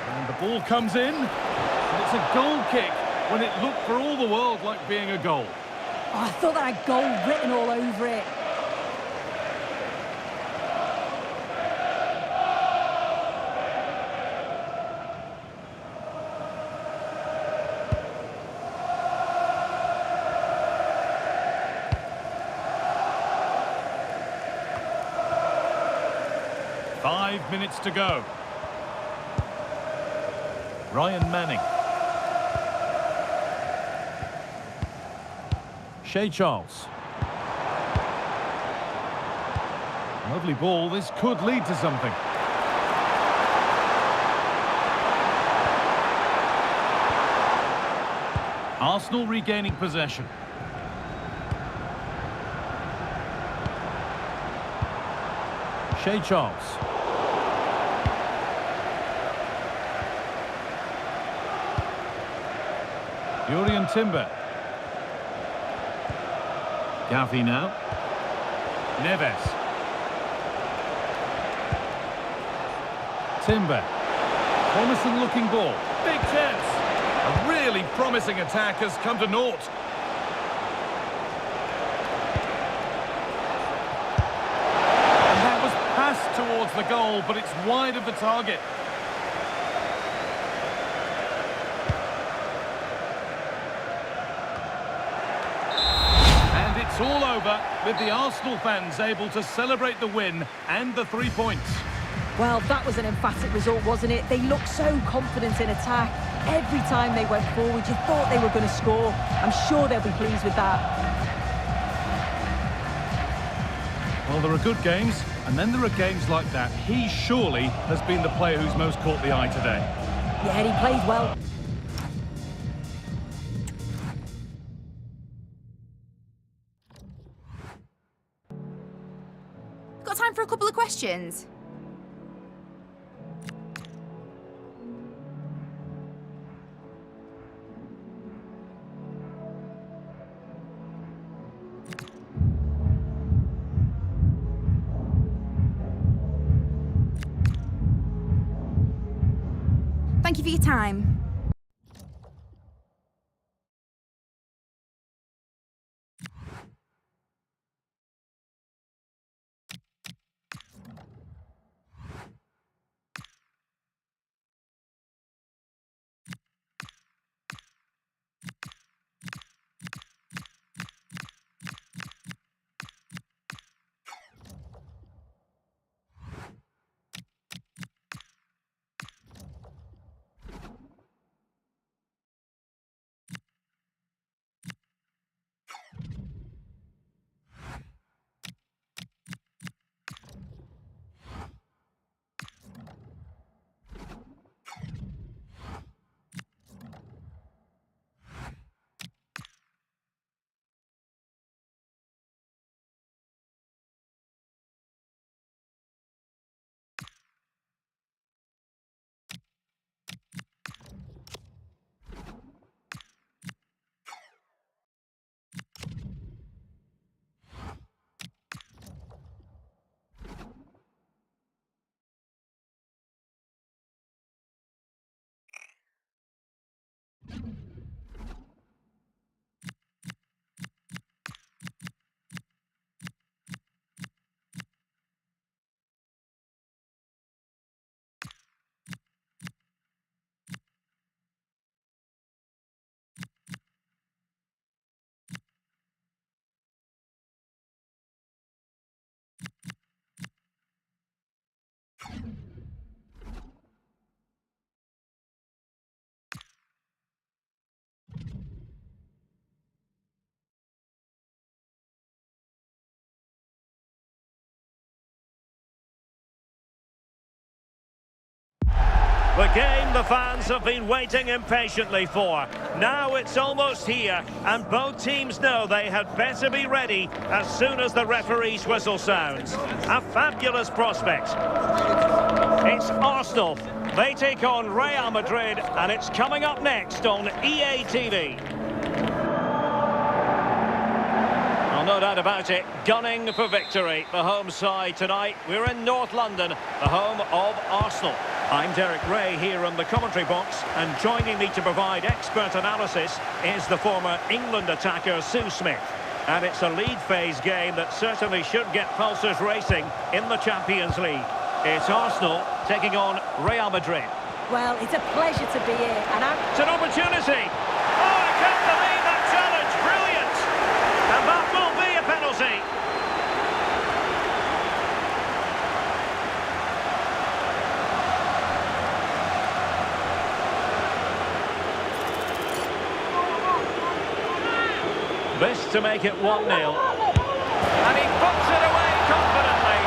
And the ball comes in. And it's a goal kick when it looked for all the world like being a goal. Oh, I thought that had goal written all over it. Five minutes to go. Ryan Manning. Shea Charles. Lovely ball. This could lead to something. Arsenal regaining possession. Shea Charles. Jurrien Timber. Gavi now. Neves. Timber. Promising looking ball. Big chance. A really promising attack has come to naught. And that was passed towards the goal, but it's wide of the target. It's all over, with the Arsenal fans able to celebrate the win and the 3 points. Well, that was an emphatic result, wasn't it? They looked so confident in attack. Every time they went forward, you thought they were going to score. I'm sure they'll be pleased with that. Well, there are good games, and then there are games like that. He surely has been the player who's most caught the eye today. Yeah, he played well. questions. Thank you for your time. The game the fans have been waiting impatiently for. Now it's almost here, and both teams know they had better be ready as soon as the referee's whistle sounds. A fabulous prospect. It's Arsenal. They take on Real Madrid, and it's coming up next on EA TV. Well, no doubt about it, gunning for victory. The home side tonight. We're in North London, the home of Arsenal. I'm Derek Ray here in the commentary box, and joining me to provide expert analysis is the former England attacker Sue Smith. And it's a league phase game that certainly should get pulses racing in the Champions League. It's Arsenal taking on Real Madrid. Well, it's a pleasure to be here, and It's an opportunity! Oh, I can't believe that challenge! Brilliant! And that will be a penalty! This to make it 1-0. And he puts it away confidently.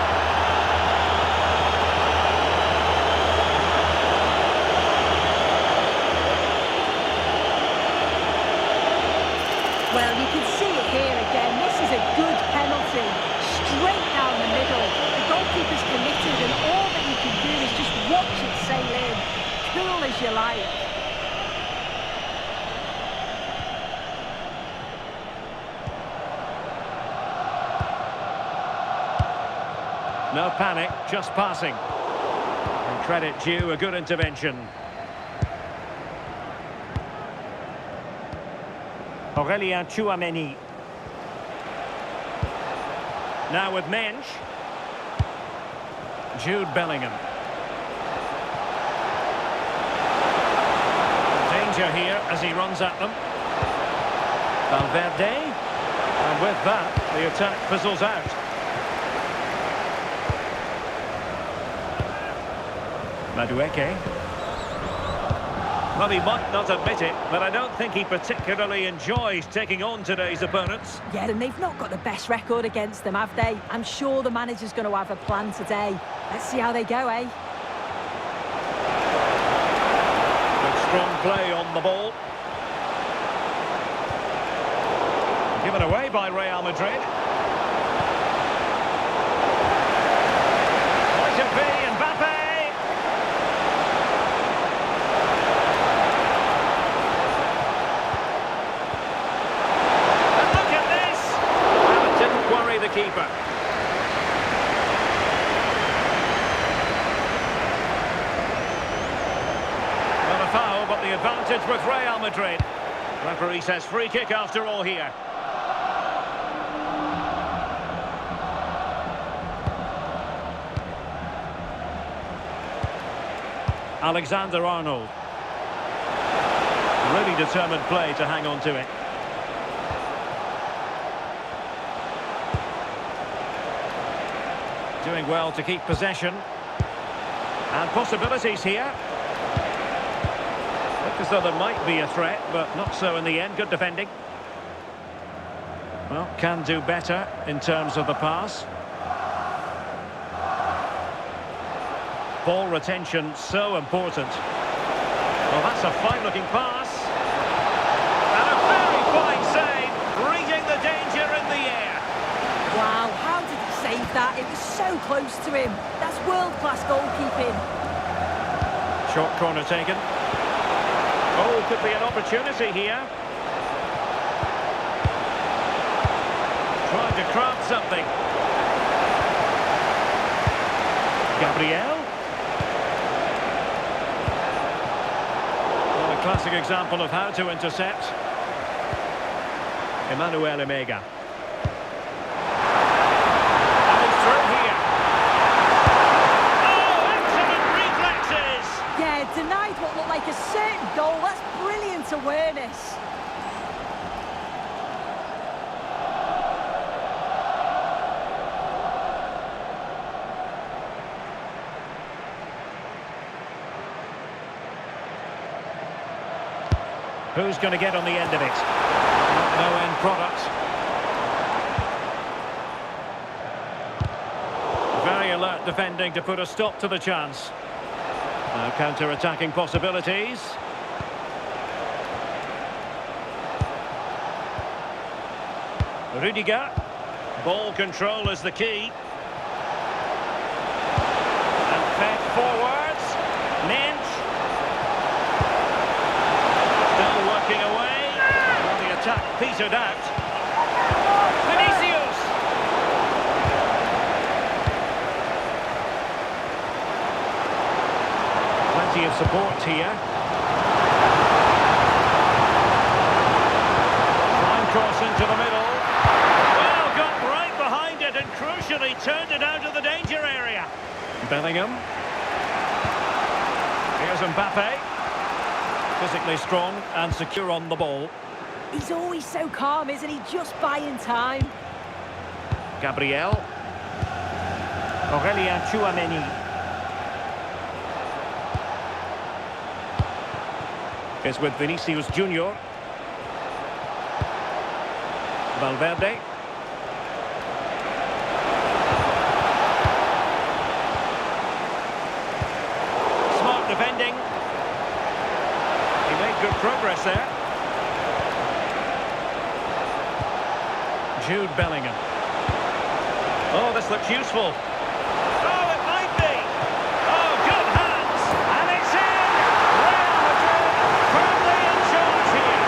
well, you can see it here again. This is a good penalty, straight down the middle. The goalkeeper's committed, and all that you can do is just watch it sail in, cool as you like. No panic, just passing. And credit due, a good intervention. Aurélien Tchouameni. Now with Mensch. Jude Bellingham. Danger here as he runs at them. Valverde. And with that, the attack fizzles out. Madueke. Well, he might not admit it, but I don't think he particularly enjoys taking on today's opponents. Yeah, and they've not got the best record against them, have they? I'm sure the manager's going to have a plan today. Let's see how they go, eh? Good strong play on the ball. Given away by Real Madrid. the advantage with Real Madrid. Referee says free kick after all here. Alexander-Arnold. Really determined play to hang on to it. Doing well to keep possession. And possibilities here. Look as though there might be a threat, but not so in the end. Good defending. Well, can do better in terms of the pass. Ball retention so important. Well, that's a fine-looking pass. And a very fine save, reading the danger in the air. Wow, how did he save that? It was so close to him. That's world-class goalkeeping. Short corner taken. Oh, could be an opportunity here. Trying to craft something. Gabriel. Well, a classic example of how to intercept. Emmanuel Emega. And he's through here. Oh, excellent reflexes! Yeah, denied what looked like a certain goal. That's brilliant awareness. Who's going to get on the end of it? No end product. Very alert defending to put a stop to the chance. Now counter-attacking possibilities. Rudiger. Ball control is the key. And fed forwards. Nench. Still working away. Well, the attack petered out. Vinicius. Plenty of support here. Fine cross into the middle. Well, got right behind it and crucially turned it out of the danger area. Bellingham. Here's Mbappe. Physically strong and secure on the ball. He's always so calm, isn't he? Just buying time. Gabriel. Aurelien Tchouameni. Is with Vinicius Junior. Valverde. Smart defending. He made good progress there. Jude Bellingham. Oh, this looks useful. Oh, it might be. Oh, good hands. And it's in. Real Madrid firmly in charge here.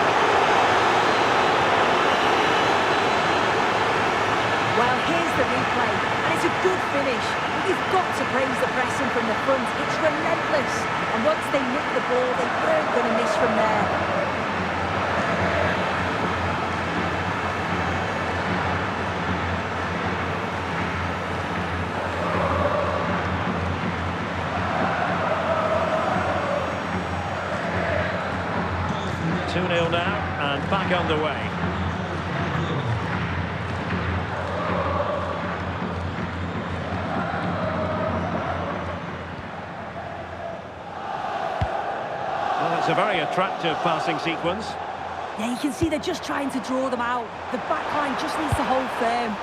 Well, here's the replay, and it's a good finish. You've got to praise the pressing from the front. It's relentless. And once they nick the ball, they weren't going to miss from there. 2-0 now, and back underway. Well, it's a very attractive passing sequence. Yeah, you can see they're just trying to draw them out. The back line just needs to hold firm.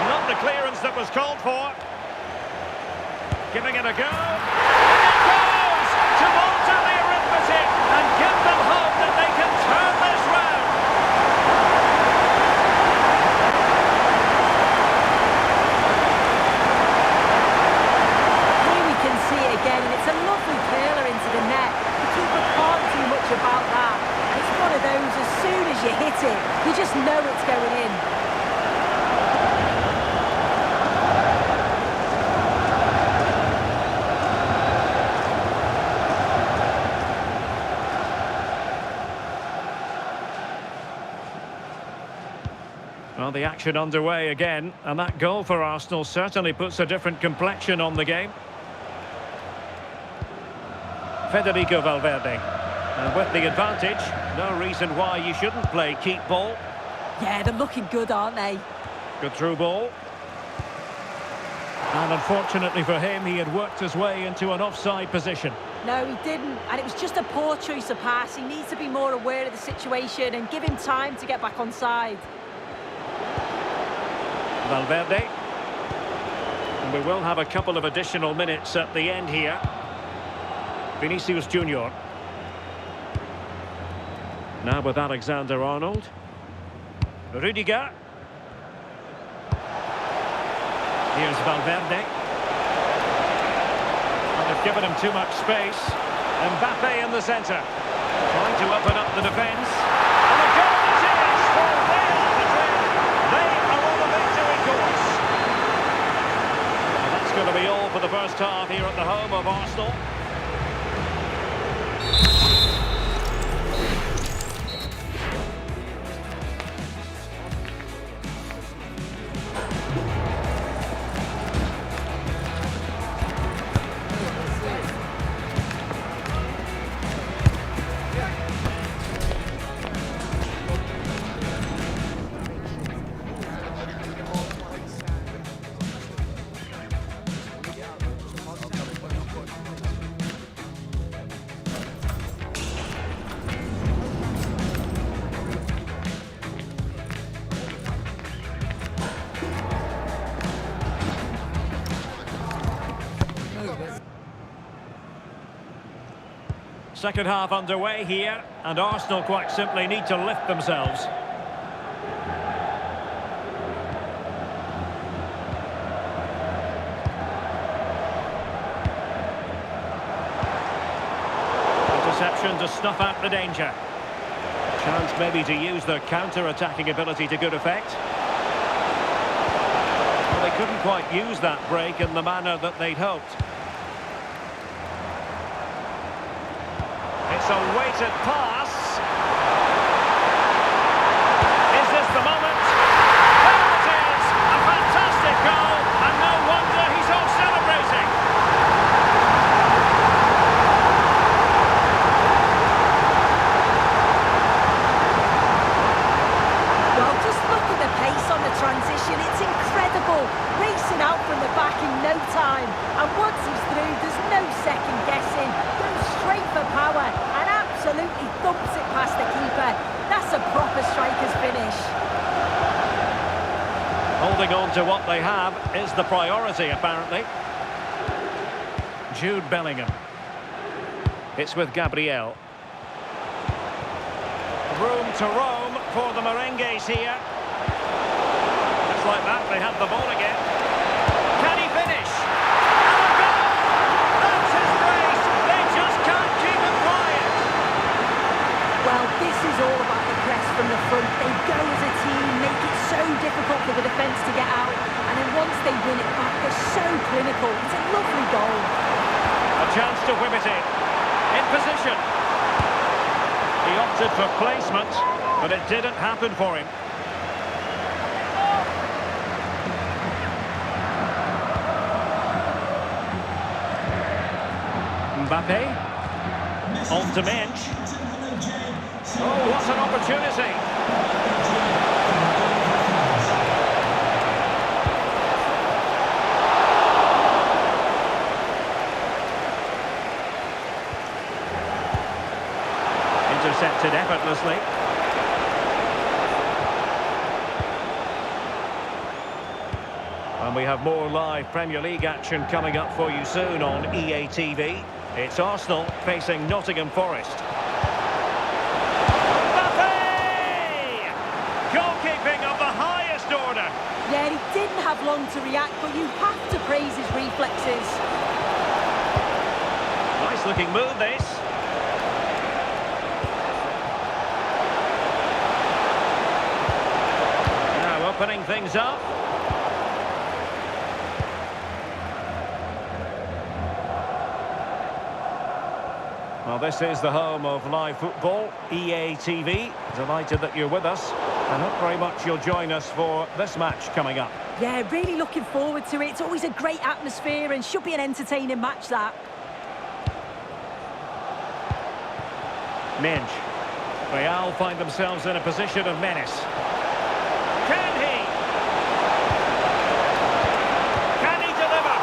Not the clearance that was called for. Giving it a go. It goes to alter the arithmetic and give them hope that they can turn this round. Here we can see it again, and it's a lovely curler into the net. The keeper can't do much about that. It's one of those, as soon as you hit it, you just know it's going in. Well, the action underway again, and that goal for Arsenal certainly puts a different complexion on the game. Federico Valverde. And with the advantage, no reason why you shouldn't play keep ball. Yeah, they're looking good, aren't they? Good through ball. And unfortunately for him, he had worked his way into an offside position. No, he didn't, and it was just a poor choice of pass. He needs to be more aware of the situation and give him time to get back on side. Valverde. And we will have a couple of additional minutes at the end here. Vinicius Junior. Now with Alexander-Arnold. Rudiger. Here's Valverde. And they've given him too much space. Mbappe in the centre. Trying to open up the defence. And the goal it is for Real Madrid. They are on the victory course. And that's going to be all for the first half here at the home of Arsenal. Second half underway here, and Arsenal quite simply need to lift themselves. Interception to snuff out the danger. Chance maybe to use their counter-attacking ability to good effect. Well, they couldn't quite use that break in the manner that they'd hoped. It's a weighted pass. Is this the moment? There it is! A fantastic goal, and no wonder he's off celebrating. Well, just look at the pace on the transition. It's incredible. Racing out from the back in no time. And once he's through, there's no second guessing. Goes straight for power and absolutely thumps it past the keeper. That's a proper striker's finish. Holding on to what they have is the priority, apparently. Jude Bellingham. It's with Gabriel. Room to roam for the Merengues here. Just like that, they have the ball again. Can he finish? And a goal! That's his race! They just can't keep him quiet! Well, this is all about the press from the front. They go as a team, make it so difficult for the defence to get out. And then once they win it back, they're so clinical. It's a lovely goal. A chance to whip it in. In position. He opted for placement, but it didn't happen for him. Mbappe. On to Mensch. Oh, what an opportunity. Intercepted effortlessly. And we have more live Premier League action coming up for you soon on EA TV. It's Arsenal facing Nottingham Forest. Mbappe! Goalkeeping of the highest order. Yeah, he didn't have long to react, but you have to praise his reflexes. Nice looking move, this. Now opening things up. Well, this is the home of live football, EA TV. Delighted that you're with us. I hope very much you'll join us for this match coming up. Yeah, really looking forward to it. It's always a great atmosphere and should be an entertaining match, that. Minge. Real find themselves in a position of menace. Can he? Can he deliver?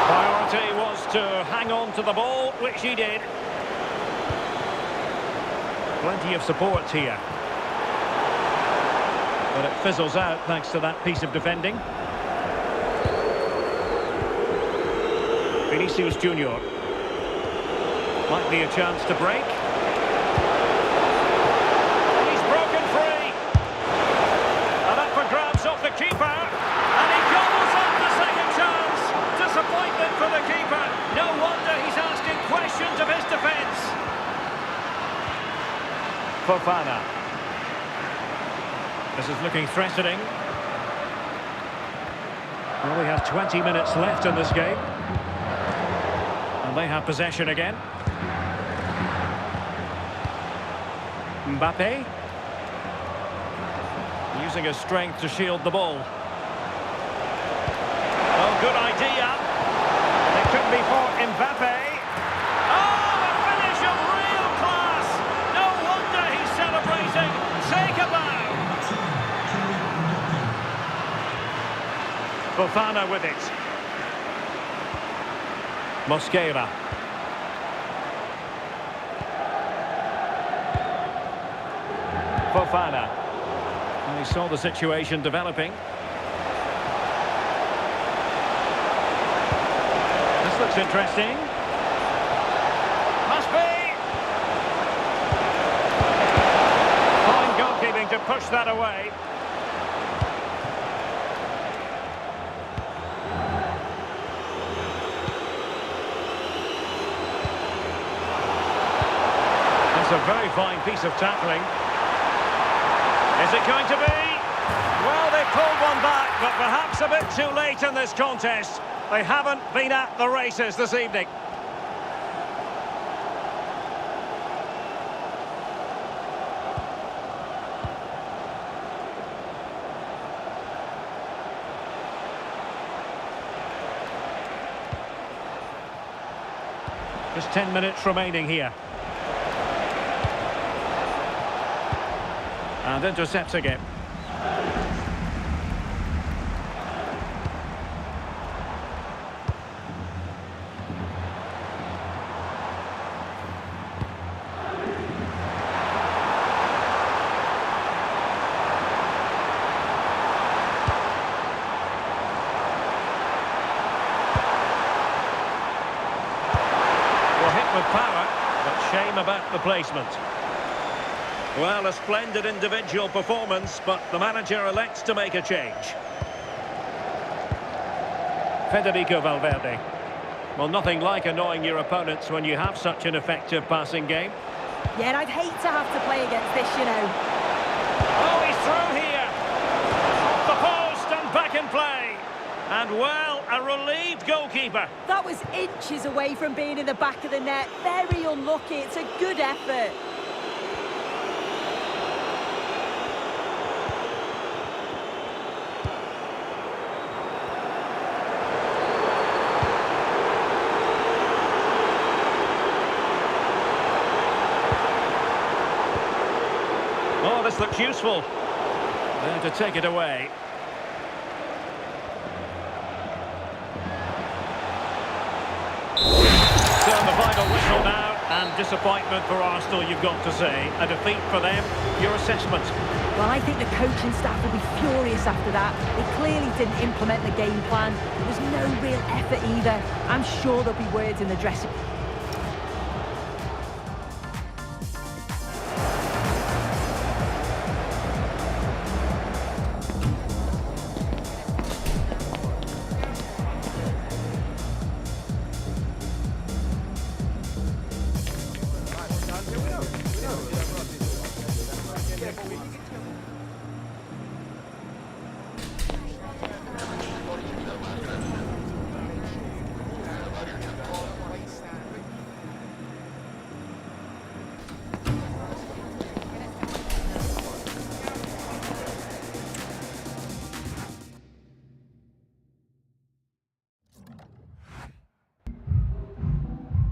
Priority was to hang on to the ball, which he did. Plenty of support here. But it fizzles out thanks to that piece of defending. Vinicius Junior. Might be a chance to break. He's broken free. And up for grabs off the keeper. And he gobbles up the second chance. Disappointment for the keeper. No wonder he's asking questions of his defence. Fofana. This is looking threatening. Well, he has 20 minutes left in this game. And they have possession again. Mbappe. Using his strength to shield the ball. Oh, good idea. It could be for Mbappe. Oh, a finish of real class. No wonder he's celebrating. Take a bow. Fofana with it. Mosquera. Fofana. And he saw the situation developing. This looks interesting. Must be. Fine goalkeeping to push that away. It's a very fine piece of tackling. Is it going to be? Well, they pulled one back, but perhaps a bit too late in this contest. They haven't been at the races this evening. Just 10 minutes remaining here. And intercepts again. Well, hit with power, but shame about the placement. Well, a splendid individual performance, but the manager elects to make a change. Federico Valverde. Well, nothing like annoying your opponents when you have such an effective passing game. Yeah, and I'd hate to have to play against this, you know. Oh, he's through here. Off the post and back in play. And, well, a relieved goalkeeper. That was inches away from being in the back of the net. Very unlucky. It's a good effort. Oh, this looks useful. There to take it away. So the final whistle now, and disappointment for Arsenal, you've got to say. A defeat for them. Your assessment? Well, I think the coaching staff will be furious after that. They clearly didn't implement the game plan. There was no real effort either. I'm sure there'll be words in the dressing room.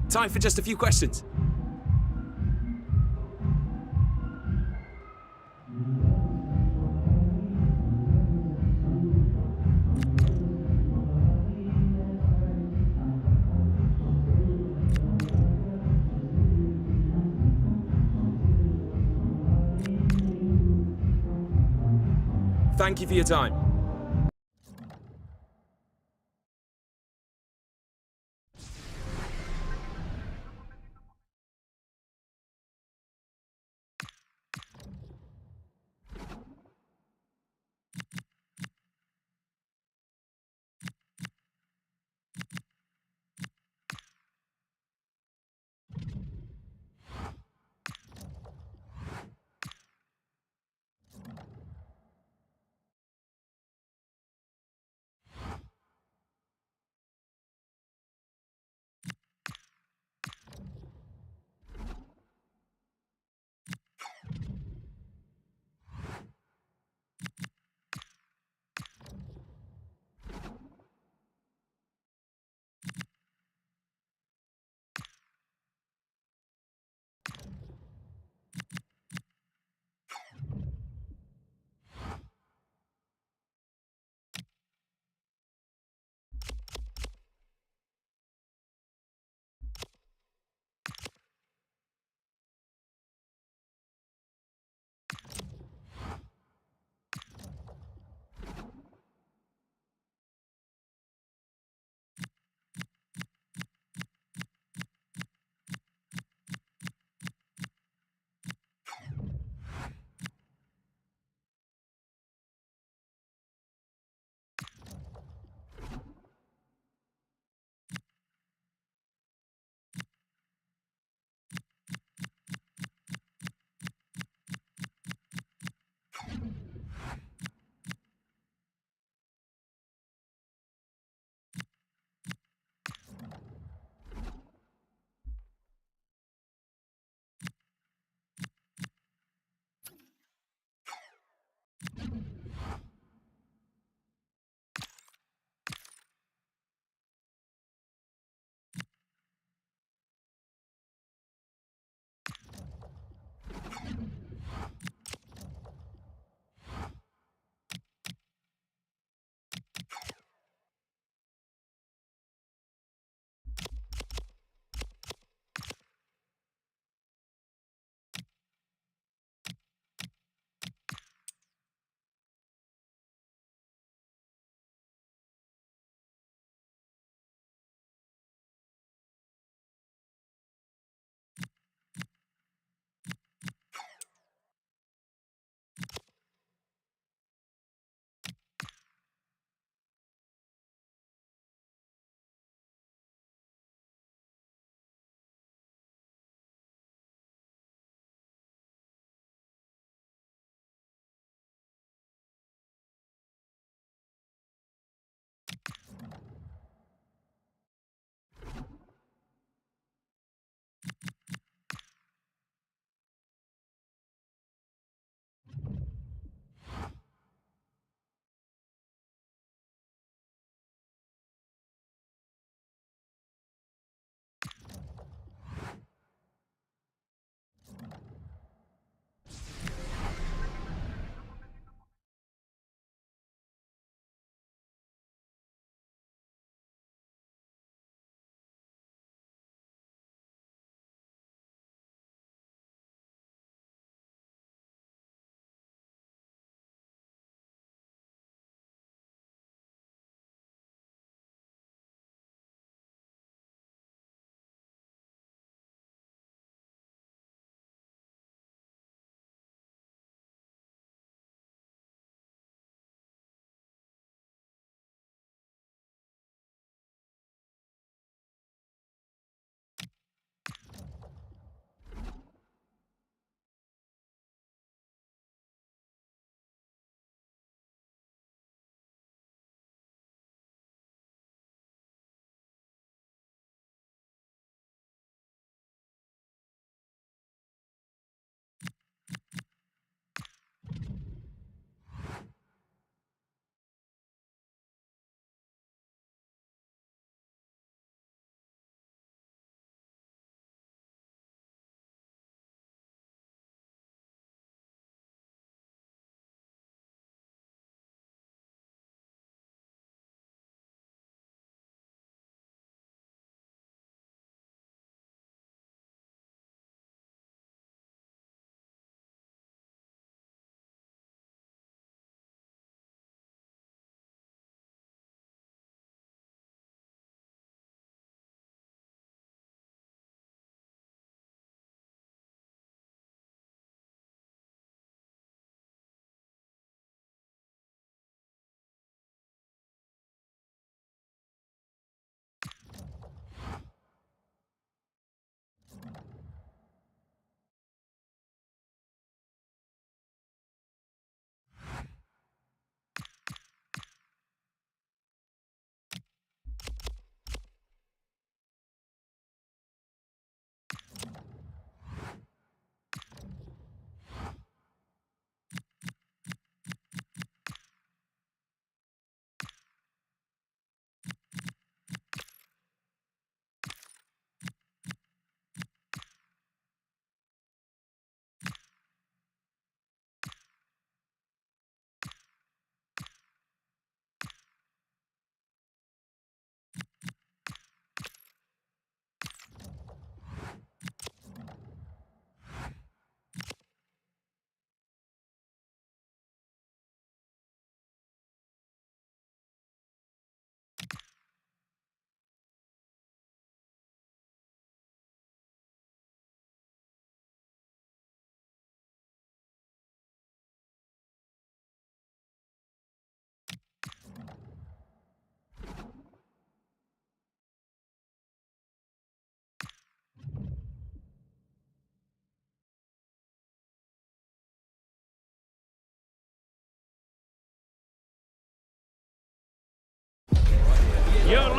Time for just a few questions. Thank you for your time.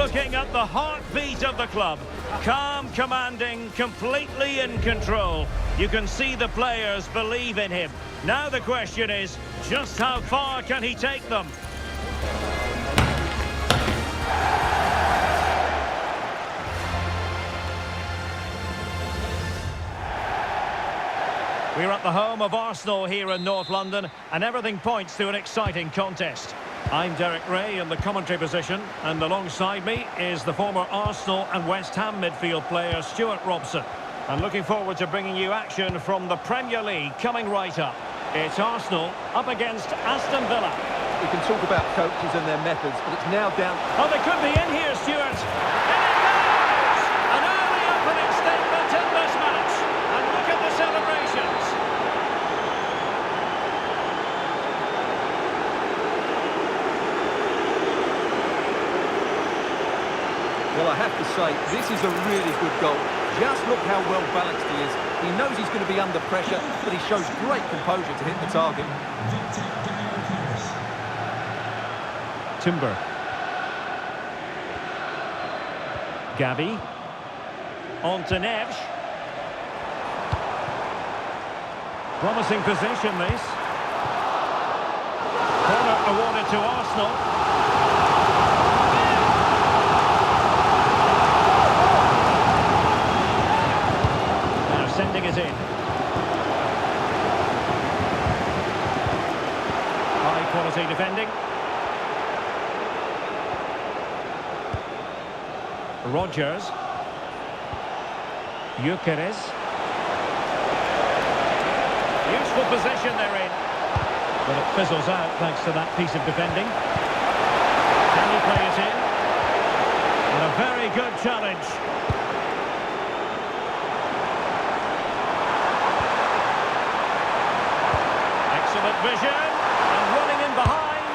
looking at the heartbeat of the club. Calm, commanding, completely in control. You can see the players believe in him. Now the question is, just how far can he take them? We're at the home of Arsenal here in North London, and everything points to an exciting contest. I'm Derek Ray in the commentary position, and alongside me is the former Arsenal and West Ham midfield player Stuart Robson. I'm looking forward to bringing you action from the Premier League coming right up. It's Arsenal up against Aston Villa. We can talk about coaches and their methods, but it's now down... Oh, they could be in here, Stuart. And it goes! An early opening statement in this match. And look at the celebrations. Well, I have to say, this is a really good goal. Just look how well balanced he is. He knows he's going to be under pressure, but he shows great composure to hit the target. Timber. Gavi. On to Neves. Promising position, this. Corner awarded to Arsenal. Sending it in. High quality defending. Rodgers. Gyökeres. Useful position they're in. But it fizzles out thanks to that piece of defending. Can he play it in? And a very good challenge. Vision, and running in behind.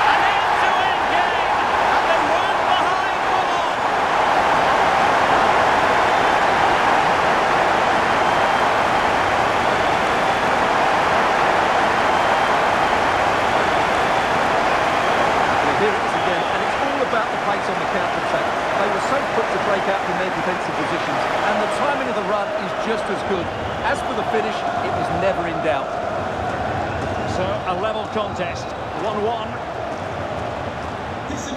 An end-to-end game, and they weren't behind for long. Well, here it is again, and it's all about the pace on the counter-attack. They were so quick to break out from their defensive positions, and the timing of the run is just as good. As for the finish, it was never in doubt. So, a level contest, 1-1.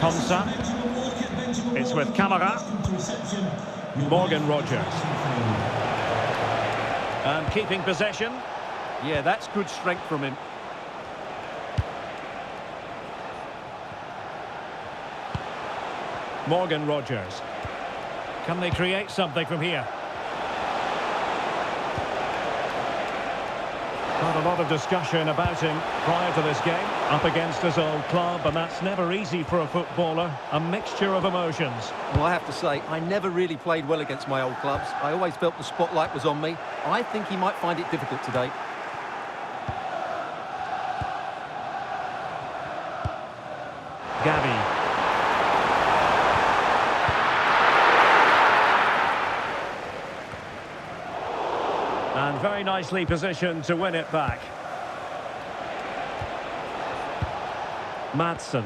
Konsa. It's with Camara. Morgan Rodgers. And keeping possession. Yeah, that's good strength from him. Morgan Rodgers. Can they create something from here? Quite a lot of discussion about him prior to this game. Up against his old club, and that's never easy for a footballer. A mixture of emotions. Well, I have to say, I never really played well against my old clubs. I always felt the spotlight was on me. I think he might find it difficult today. Gavi. And very nicely positioned to win it back. Madsen.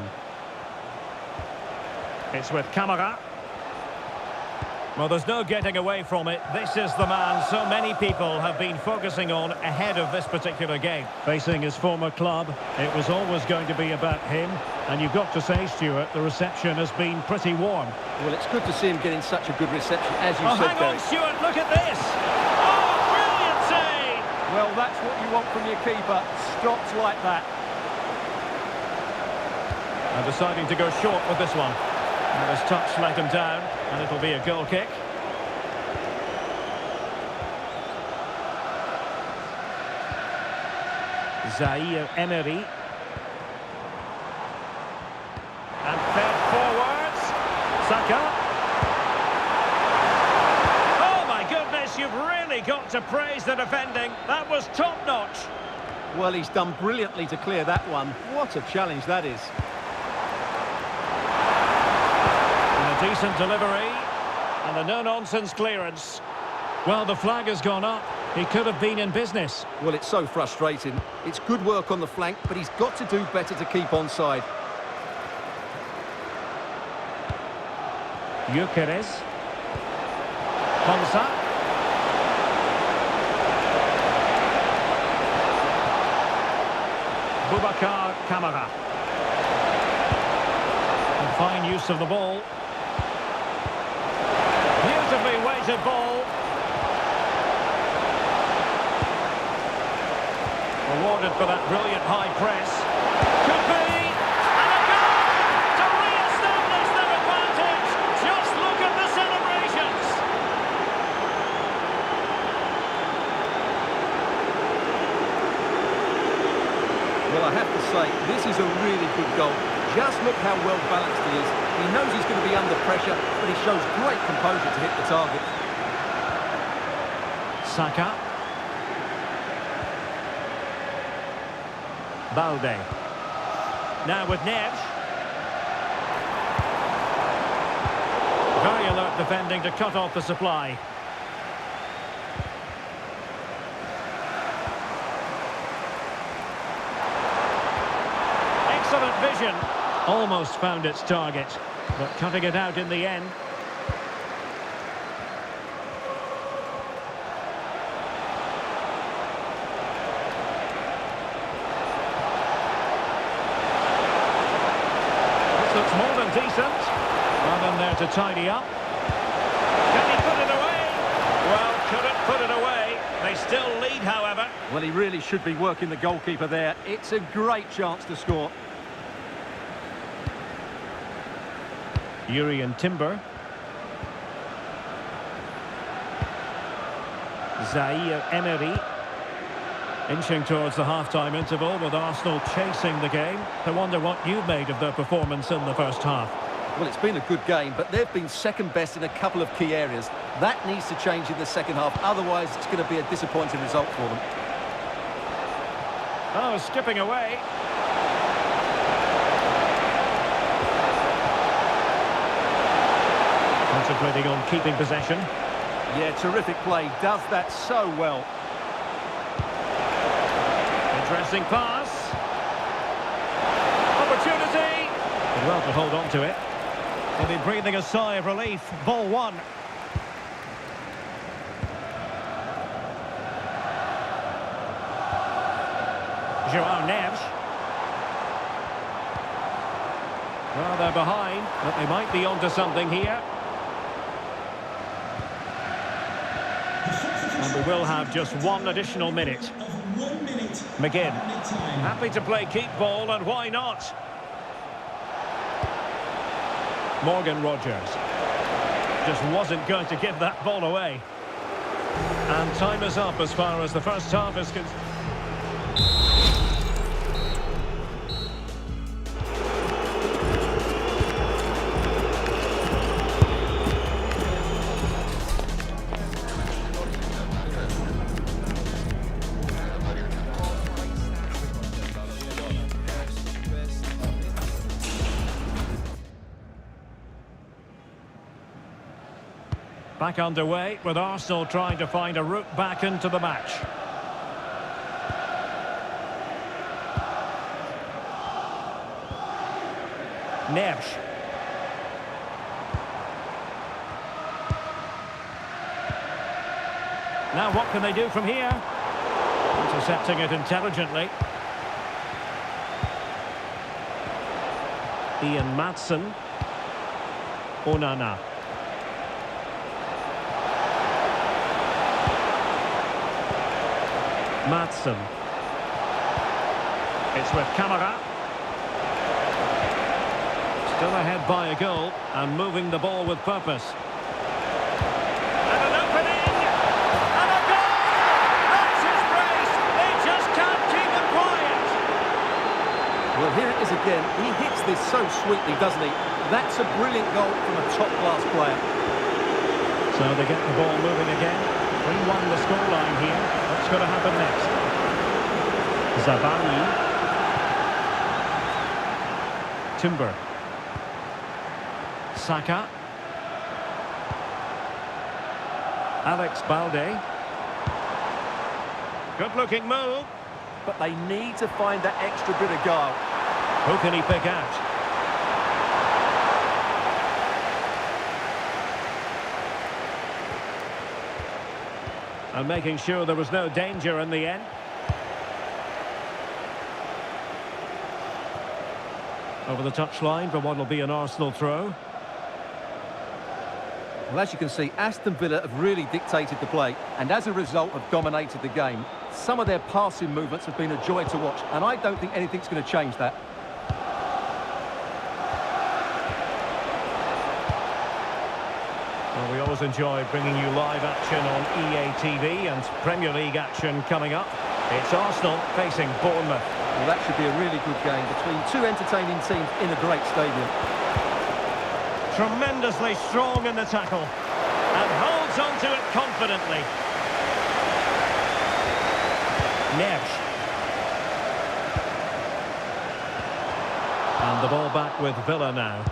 It's with Camara. Well, there's no getting away from it. This is the man so many people have been focusing on ahead of this particular game. Facing his former club, it was always going to be about him. And you've got to say, Stuart, the reception has been pretty warm. Well, it's good to see him getting such a good reception, as you said, hang on, Stuart, look at this! Oh, brilliant save! Well, that's what you want from your keeper. Stops like that. And deciding to go short with this one. And his touch let him down, and it'll be a goal kick. Zaire Emery. And fed forwards. Saka. Oh my goodness, you've really got to praise the defending. That was top-notch. Well, he's done brilliantly to clear that one. What a challenge that is. And a decent delivery. And a no-nonsense clearance. Well, the flag has gone up. He could have been in business. Well, it's so frustrating. It's good work on the flank, but he's got to do better to keep onside. Gyökeres. Konsa. Boubacar Kamara. And fine use of the ball. Beautifully weighted ball. Awarded for that brilliant high press. Could be. And a goal to re-establish their advantage. Just look at the celebrations. Well, I have to say, this is a really good goal. Just look how well balanced he is. He knows he's going to be under pressure, but he shows great composure to hit the target. Saka. Balde. Now with Neves. Very alert defending to cut off the supply. Excellent vision. Almost found its target, but cutting it out in the end. Looks more than decent. Nothing there to tidy up. Can he put it away? Well, couldn't put it away. They still lead, however. Well, he really should be working the goalkeeper there. It's a great chance to score. Yuri and Timber. Zaire Emery. Inching towards the half-time interval with Arsenal chasing the game. I wonder what you've made of their performance in the first half. Well, it's been a good game, but they've been second best in a couple of key areas. That needs to change in the second half, otherwise it's going to be a disappointing result for them. Oh, skipping away. Concentrating on keeping possession. Yeah, terrific play. Does that so well. Interesting pass. Opportunity. Did well to hold on to it. They'll be breathing a sigh of relief. Ball one. Joao Neves. Well, they're behind, but they might be onto something here. And we will have just one additional minute. 1 minute. McGinn. Happy to play keep ball, and why not? Morgan Rogers. Just wasn't going to give that ball away. And time is up as far as the first half is concerned. Back underway with Arsenal trying to find a route back into the match. Neves. Now what can they do from here? Intercepting it intelligently. Ian Maatsen. Onana. Maatsen. It's with Kamara. Still ahead by a goal and moving the ball with purpose. And an opening! And a goal! That's his brace! They just can't keep it quiet! Well, here it is again. He hits this so sweetly, doesn't he? That's a brilliant goal from a top-class player. So they get the ball moving again. 3-1 the scoreline here. What's going to happen next? Zabani. Timber. Saka. Alex Balde. Good-looking move. But they need to find that extra bit of guile. Who can he pick out? And making sure there was no danger in the end. Over the touchline for what will be an Arsenal throw. Well, as you can see, Aston Villa have really dictated the play, and as a result have dominated the game. Some of their passing movements have been a joy to watch, and I don't think anything's going to change that. Well, we always enjoy bringing you live action on EA TV and Premier League action coming up. It's Arsenal facing Bournemouth. Well, that should be a really good game between two entertaining teams in a great stadium. Tremendously strong in the tackle and holds on to it confidently. Neves. And the ball back with Villa now.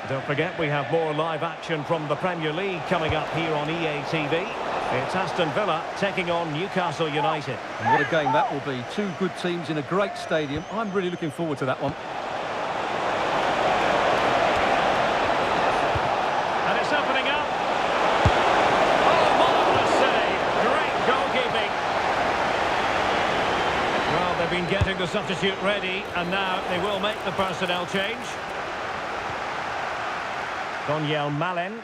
Don't forget, we have more live action from the Premier League coming up here on EA TV. It's Aston Villa taking on Newcastle United. And what a game that will be. Two good teams in a great stadium. I'm really looking forward to that one. And it's opening up. Oh, marvellous save. Great goalkeeping. Well, they've been getting the substitute ready, and now they will make the personnel change. Donyell Malen.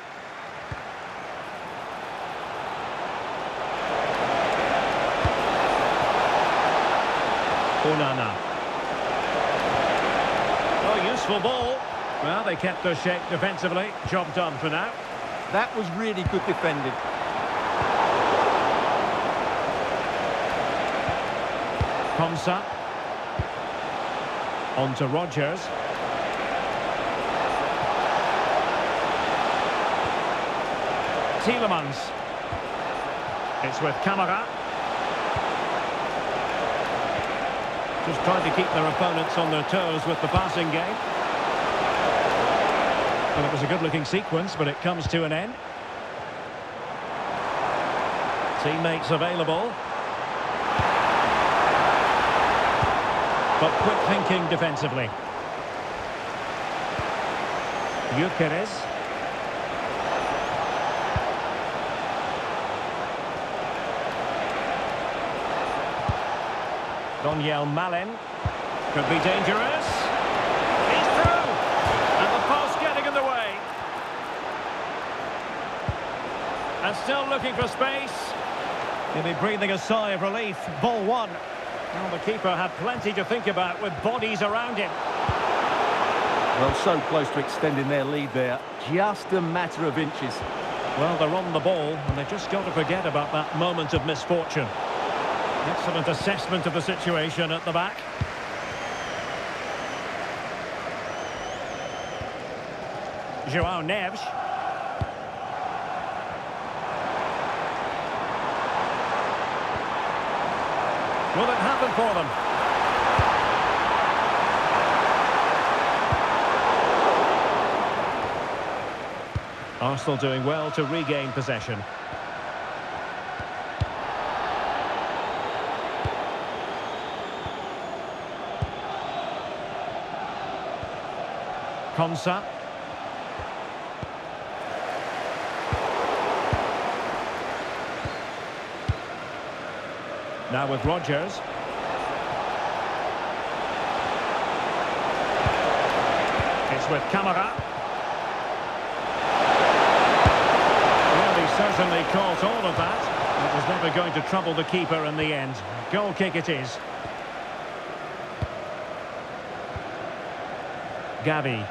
Onana. Oh, useful ball. Well, they kept their shape defensively. Job done for now. That was really good defending. Konsa. On to Rodgers. Tielemans. It's with Camara. Just trying to keep their opponents on their toes with the passing game. Well, it was a good-looking sequence, but it comes to an end. Teammates available. But quick thinking defensively. Gyökeres. Donyell Malen. Could be dangerous. He's through! And the post getting in the way. And still looking for space. He'll be breathing a sigh of relief. Ball one. Well, the keeper had plenty to think about with bodies around him. Well, so close to extending their lead there. Just a matter of inches. Well, they're on the ball, and they've just got to forget about that moment of misfortune. Excellent assessment of the situation at the back. João Neves. Will it happen for them? Arsenal doing well to regain possession. Konsa. Now with Rodgers. It's with Camara. Well, he certainly caught all of that. It was never going to trouble the keeper in the end. Goal kick it is. Gavi.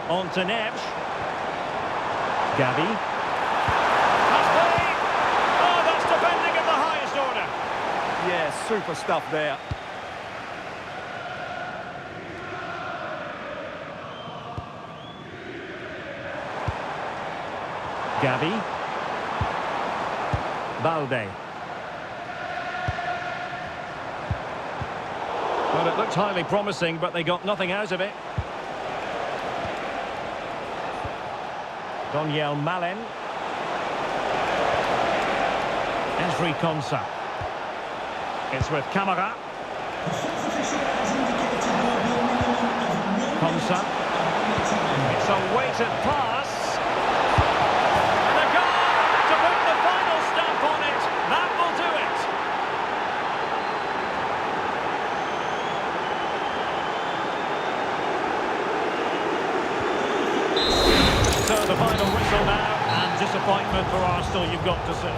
On to Neves. Gavi. That's play! Oh, that's defending at the highest order. Yeah, super stuff there. Gavi. Balde. Well, it looked highly promising, but they got nothing out of it. Donyell Malen. Ezri Konsa. It's with Camara. The fourth official has indicated there will be a minimum of 1 Konsa. minute time. It's a weighted pass. And a goal to put the final stamp on it. That will do it. So the final whistle now, and disappointment for Arsenal, you've got to say.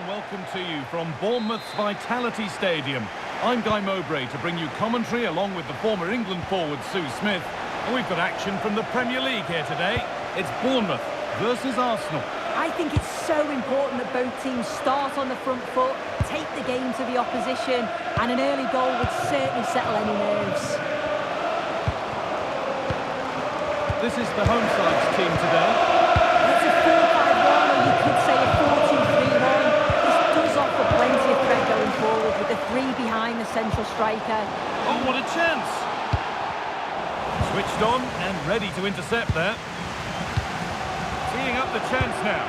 Welcome to you from Bournemouth's Vitality Stadium. I'm Guy Mowbray to bring you commentary along with the former England forward Sue Smith. And we've got action from the Premier League here today. It's Bournemouth versus Arsenal. I think it's so important that both teams start on the front foot, take the game to the opposition, and an early goal would certainly settle any nerves. This is the home side's team today. It's a 4-5-1, or you could say a 4-2-3-1. This does offer plenty of threat going forward with the three behind the central striker. Oh, what a chance! Switched on and ready to intercept there. Teeing up the chance now.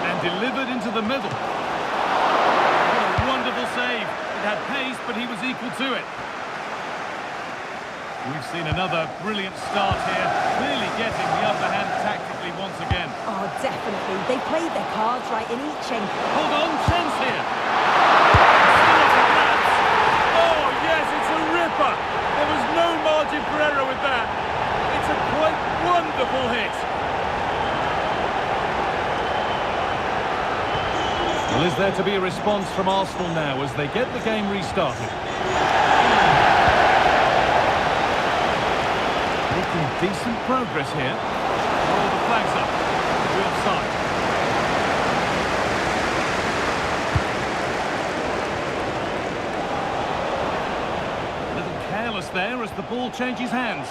And delivered into the middle. What a wonderful save. It had pace, but he was equal to it. We've seen another brilliant start here, clearly getting the upper hand tactically once again. Oh, definitely. They played their cards right in each end. Hold on, chance here. Oh, yes, it's a ripper. There was no margin for error with that. It's a quite wonderful hit. Well, is there to be a response from Arsenal now as they get the game restarted? Making decent progress here. All the flags up. We're offside. A little careless there as the ball changes hands.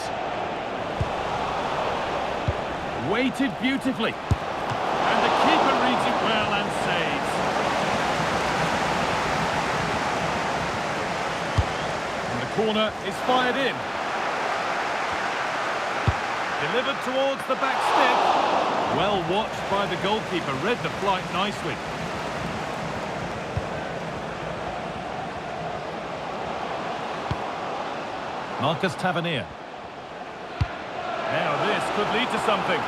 Weighted beautifully. And the keeper reads it well and saves. And the corner is fired in. Delivered towards the back stick. Well watched by the goalkeeper. Read the flight nicely. Marcus Tavernier. Now this could lead to something.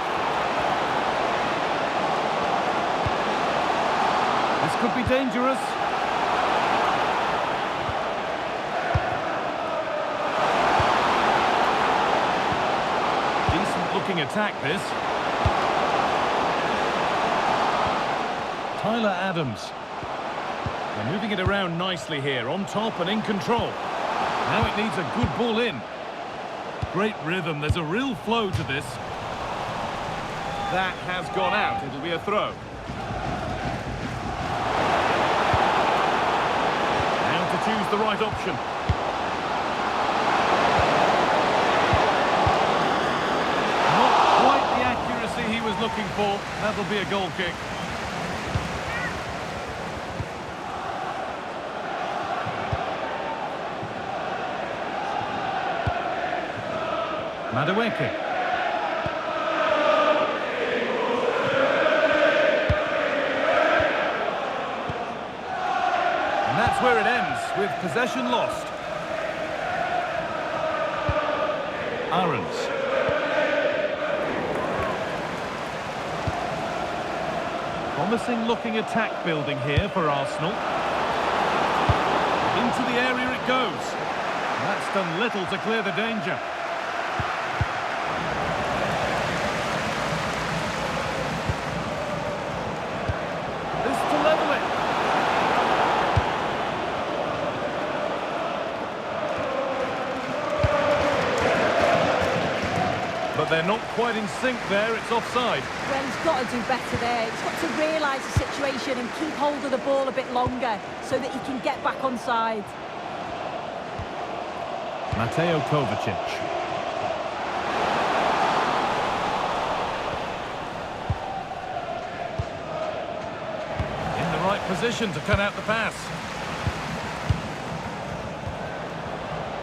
This could be dangerous. Looking attack this. Tyler Adams. They're moving it around nicely here, on top and in control. Now it needs a good ball in. Great rhythm, there's a real flow to this. That has gone out, it'll be a throw. Now to choose the right option. Not quite the accuracy he was looking for. That'll be a goal kick. Madueke. And that's where it ends, with possession lost. Aarons. Promising looking attack building here for Arsenal. Into the area it goes. And that's done little to clear the danger. But they're not quite in sync there, it's offside. Well, he's got to do better there. He's got to realise the situation and keep hold of the ball a bit longer so that he can get back on side. Mateo Kovacic. In the right position to cut out the pass.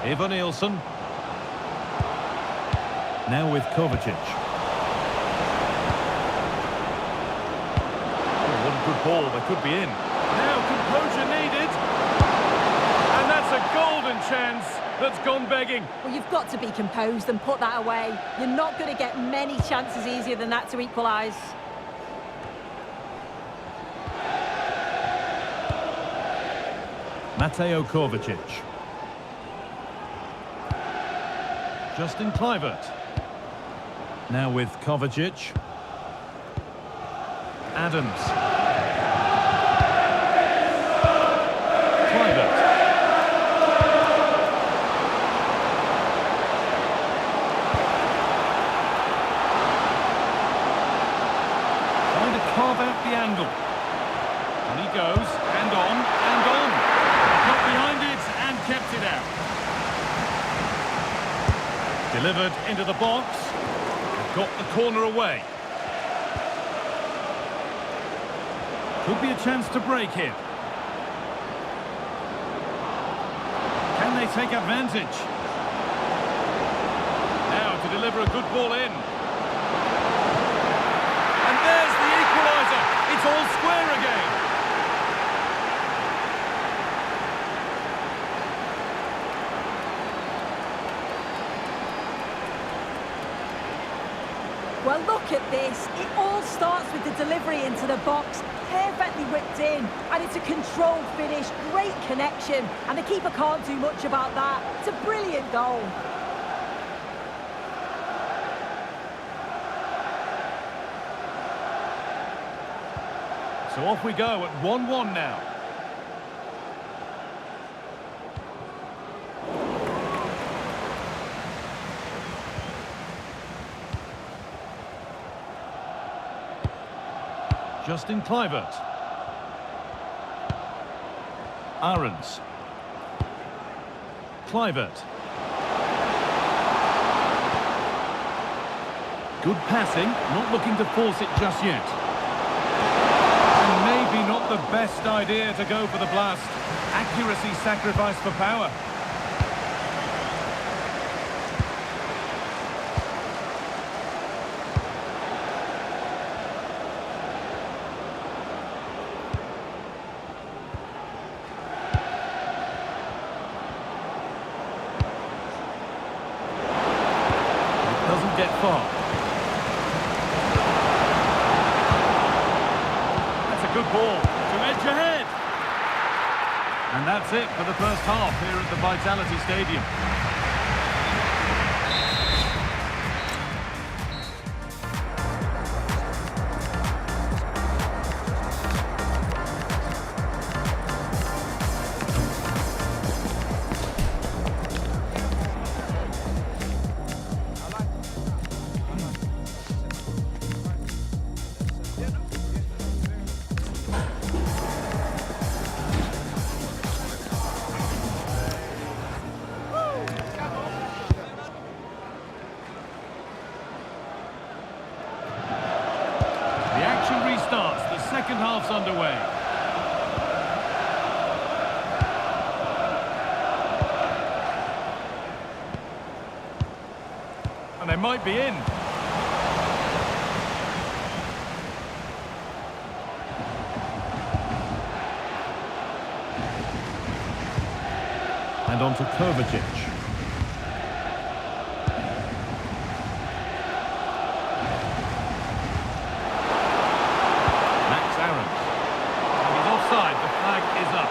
Ivan Nielsen. Now with Kovacic. Oh, what a good ball, they could be in. Now composure needed. And that's a golden chance that's gone begging. Well, you've got to be composed and put that away. You're not going to get many chances easier than that to equalise. Mateo Kovacic. Justin Kluivert. Now with Kovacic. Adams. Kluivert. Trying to carve out the angle. And he goes, and on, and on. Got behind it and kept it out. Delivered into the box. Got the corner away. Could be a chance to break here. Can they take advantage? Now to deliver a good ball in. And there's the equaliser. It's all square again. Well, look at this. It all starts with the delivery into the box, perfectly whipped in, and it's a controlled finish, great connection, and the keeper can't do much about that. It's a brilliant goal. So off we go at 1-1 now. Justin Kluivert. Aarons. Kluivert. Good passing, not looking to force it just yet. And maybe not the best idea to go for the blast. Accuracy sacrificed for power. Doesn't get far. That's a good ball to edge ahead. And that's it for the first half here at the Vitality Stadium. underway. And they might be in. And on to Kovacic. Max Aarons. And he's offside. The flag is up.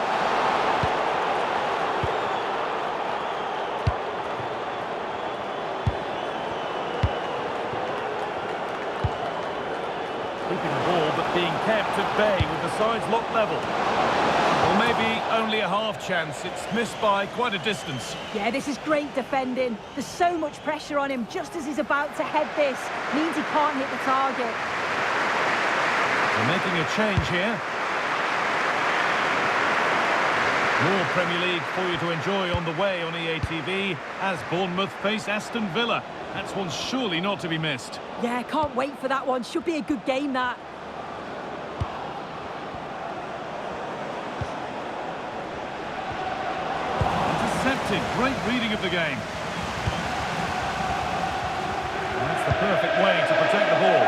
Keeping the ball, but being kept at bay with the sides locked level. Well, maybe only a half chance. It's missed by quite a distance. Yeah, this is great defending. There's so much pressure on him just as he's about to head this. Means he can't hit the target. They're making a change here. More Premier League for you to enjoy on the way on EA TV as Bournemouth face Aston Villa. That's one surely not to be missed. Yeah, can't wait for that one. Should be a good game, that. Intercepted. Great reading of the game. That's the perfect way to protect the ball.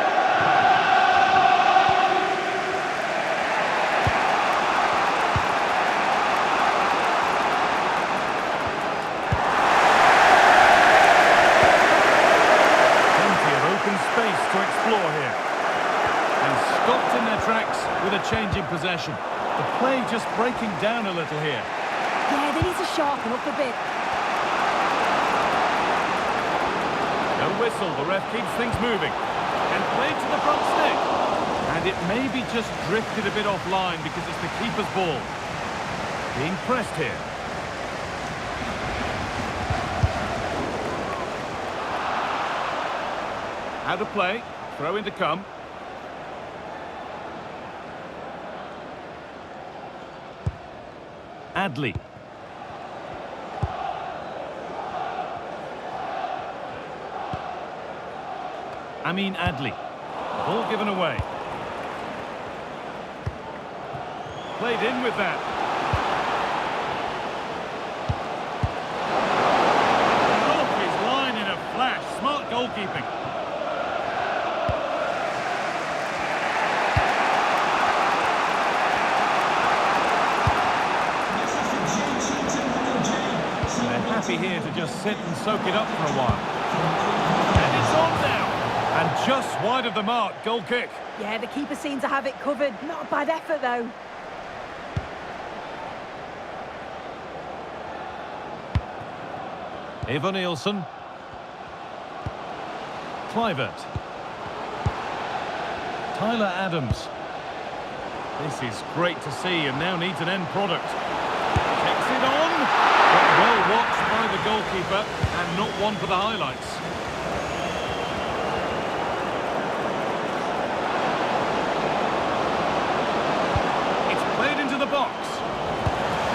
Space to explore here. And stopped in their tracks with a change in possession. The play just breaking down a little here. Yeah, they need to sharpen up a bit. No whistle, the ref keeps things moving. And played to the front stick. And it maybe just drifted a bit offline because it's the keeper's ball. Being pressed here. Out of play, throw in to come. Adley. Adley. Ball given away. Played in with that. Off his line in a flash. Smart goalkeeping. Happy here to just sit and soak it up for a while. And it's on now. And just wide of the mark, goal kick. Yeah, the keeper seemed to have it covered. Not a bad effort, though. Eva Nielsen. Kluivert. Tyler Adams. This is great to see and now needs an end product. Takes it on. But well watched by the goalkeeper and not one for the highlights. It's played into the box.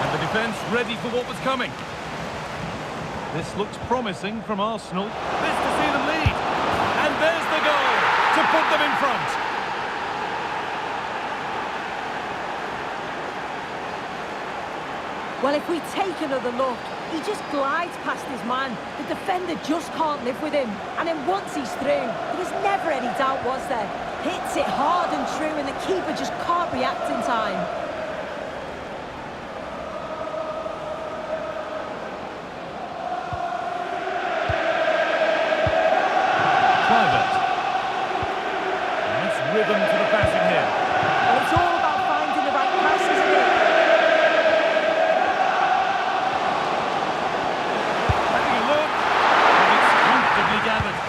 And the defence ready for what was coming. This looks promising from Arsenal. This to see them lead. And there's the goal to put them in front. Well, if we take another look, he just glides past his man. The defender just can't live with him. And then once he's through, there was never any doubt, was there? Hits it hard and true, and the keeper just can't react in time. Kluivert. Nice rhythm to the passing here. Well, it's all about finding the right pass, isn't it? Having a look, and it's comfortably gathered.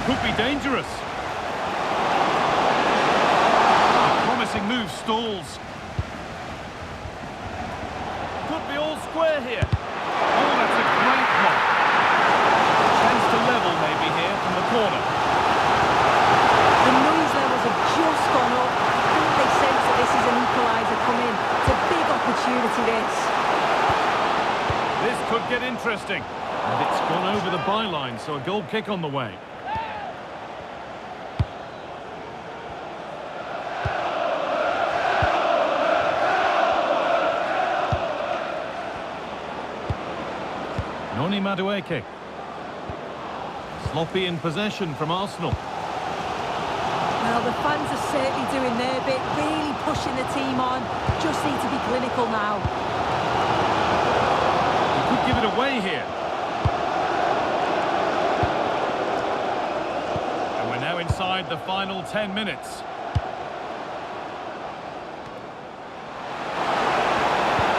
Could be dangerous. A promising move stalls. Could be all square here. Oh, that's a great block. Chance to level maybe here from the corner. The noise levels have just gone up. I think they sense that this is an equaliser coming. It's a big opportunity, this. This could get interesting. And it's gone over the byline, so a goal kick on the way. Noni Madueke. Sloppy in possession from Arsenal. Well, the fans are certainly doing their bit, really pushing the team on. Just need to be clinical now. He could give it away here. And we're now inside the final 10 minutes.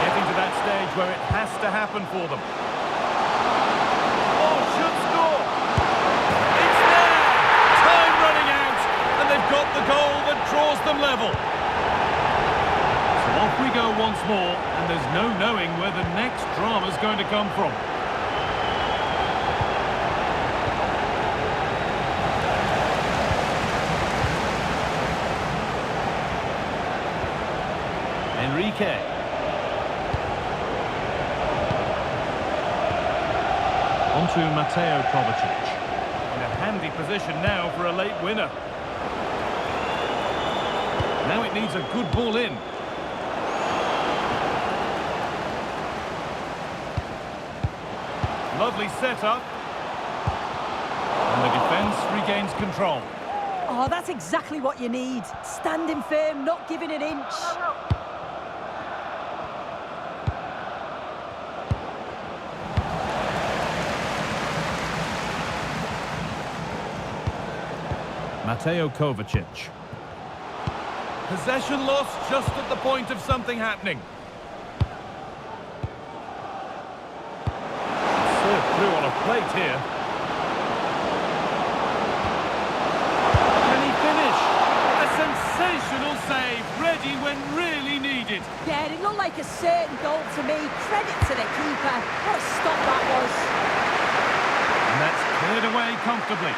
Getting to that stage where it has to happen for them. Oh, should score! It's there! Time running out, and they've got the goal that draws them level. So off we go once more, and there's no knowing where the next drama's going to come from. Enrique. On to Mateo Kovacic. In a handy position now for a late winner. Now it needs a good ball in. Lovely setup. And the defence regains control. Oh, that's exactly what you need. Standing firm, not giving an inch. Mateo Kovacic. Possession lost just at the point of something happening. Served through on a plate here. Can he finish? A sensational save, ready when really needed. Yeah, it looked like a certain goal to me. Credit to the keeper. What a stop that was. And that's cleared away comfortably.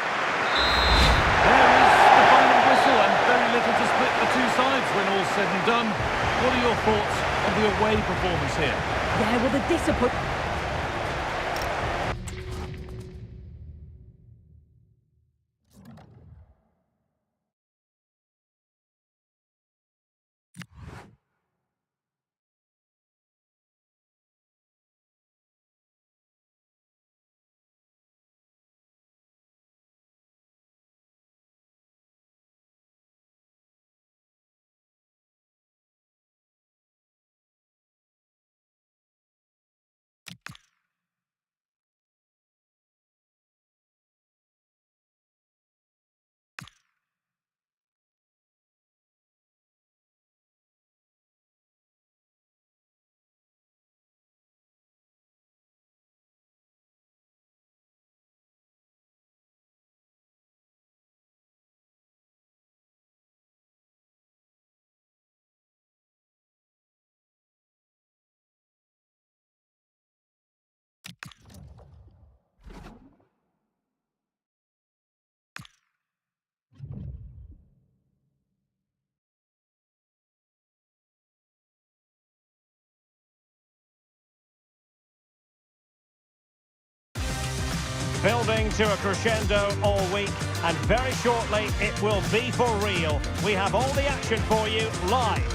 There is the final whistle, and very little to split the two sides when all's said and done. What are your thoughts on the away performance here? Yeah, well, the disappointment... Building to a crescendo all week, and very shortly it will be for real. We have all the action for you live.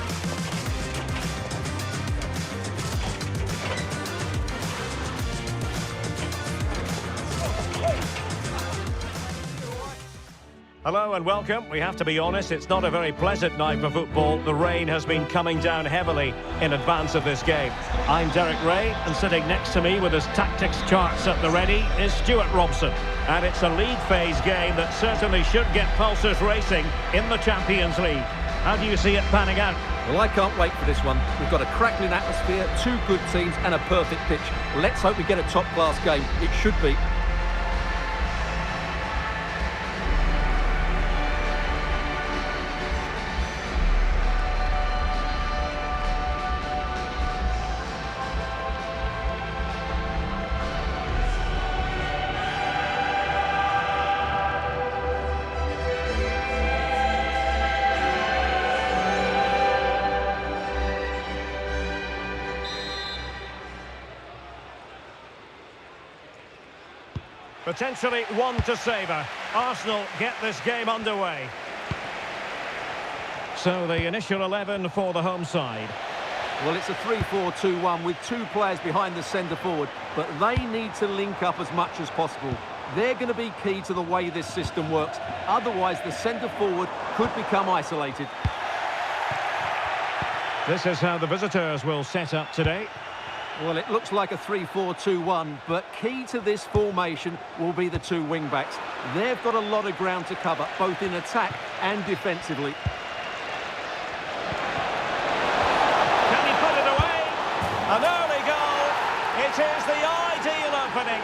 Hello and welcome. We have to be honest, it's not a very pleasant night for football. The rain has been coming down heavily in advance of this game. I'm Derek Ray, and sitting next to me with his tactics charts at the ready is Stuart Robson. And it's a league phase game that certainly should get pulses racing in the Champions League. How do you see it panning out? Well, I can't wait for this one. We've got a crackling atmosphere, two good teams and a perfect pitch. Let's hope we get a top-class game. It should be. Potentially one to savour. Arsenal get this game underway. So the initial 11 for the home side. Well, it's a 3-4-2-1 with two players behind the centre forward, but they need to link up as much as possible. They're going to be key to the way this system works. Otherwise, the centre forward could become isolated. This is how the visitors will set up today. Well, it looks like a 3-4-2-1, but key to this formation will be the two wing-backs. They've got a lot of ground to cover, both in attack and defensively. Can he put it away? An early goal. It is the ideal opening.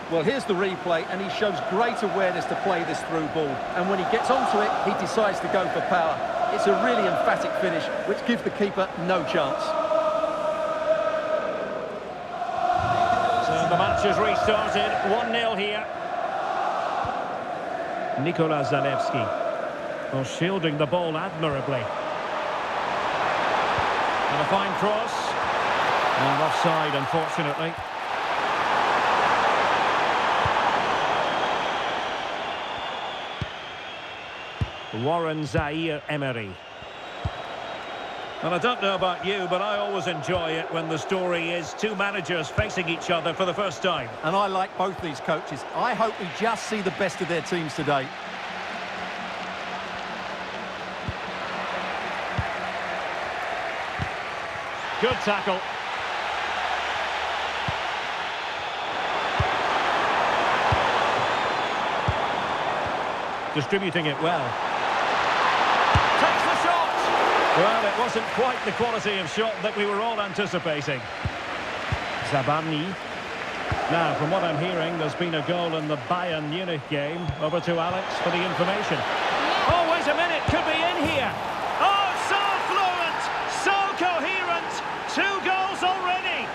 Well, here's the replay, and he shows great awareness to play this through ball. And when he gets onto it, he decides to go for power. It's a really emphatic finish, which gives the keeper no chance. So the match has restarted. 1-0 here. Nikola Zalewski. Well, shielding the ball admirably. And a fine cross. And offside, unfortunately. Warren Zaire-Emery. Well, I don't know about you, but I always enjoy it when the story is two managers facing each other for the first time. And I like both these coaches. I hope we just see the best of their teams today. Good tackle. Distributing it well. Takes the shot! Well, it wasn't quite the quality of shot that we were all anticipating. Zabarni. Now, from what I'm hearing, there's been a goal in the Bayern Munich game. Over to Alex for the information. Oh, wait a minute, could be in here. Oh, so fluent, so coherent. 2 goals already.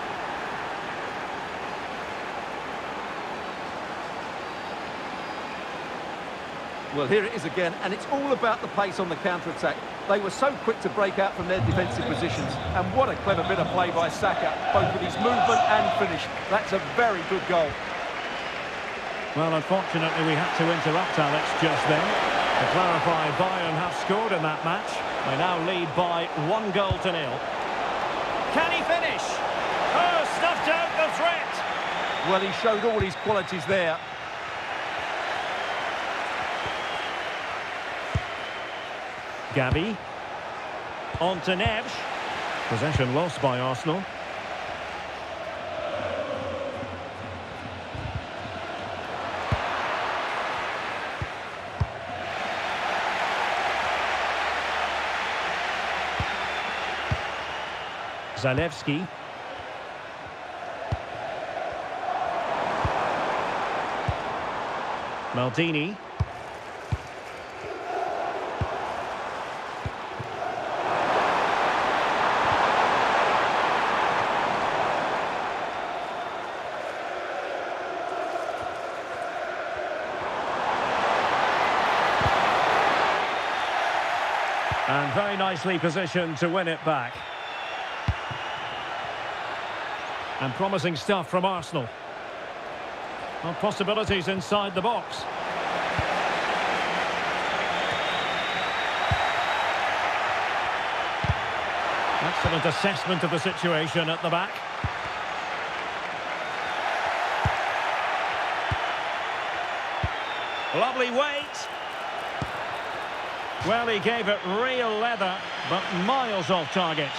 Well, here it is again, and it's all about the pace on the counter-attack. They were so quick to break out from their defensive positions, and what a clever bit of play by Saka, both with his movement and finish. That's a very good goal. Well, unfortunately, we had to interrupt Alex just then. To clarify, Bayern have scored in that match. They now lead by 1-0. Can he finish? Oh, snuffed out the threat. Well, he showed all his qualities there. Gavi. On to Neves. Possession lost by Arsenal. Zalewski. Maldini. And very nicely positioned to win it back. And promising stuff from Arsenal. Well, possibilities inside the box. Excellent assessment of the situation at the back. Lovely weight. Well, he gave it real leather, but miles off target.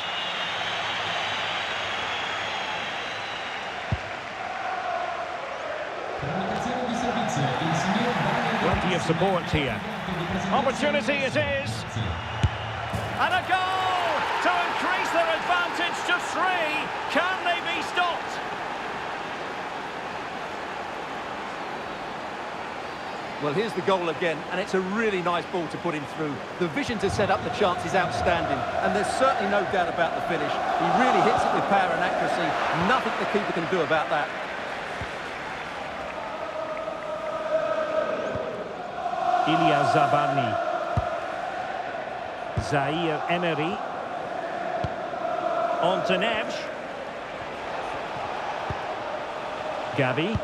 Plenty of support here. Opportunity it is. And a goal to increase their advantage to 3. Can they be stopped? Well, here's the goal again, and it's a really nice ball to put him through. The vision to set up the chance is outstanding, and there's certainly no doubt about the finish. He really hits it with power and accuracy. Nothing the keeper can do about that. Ilya Zabarni. Zaire Emery. On to Neves. Gabi.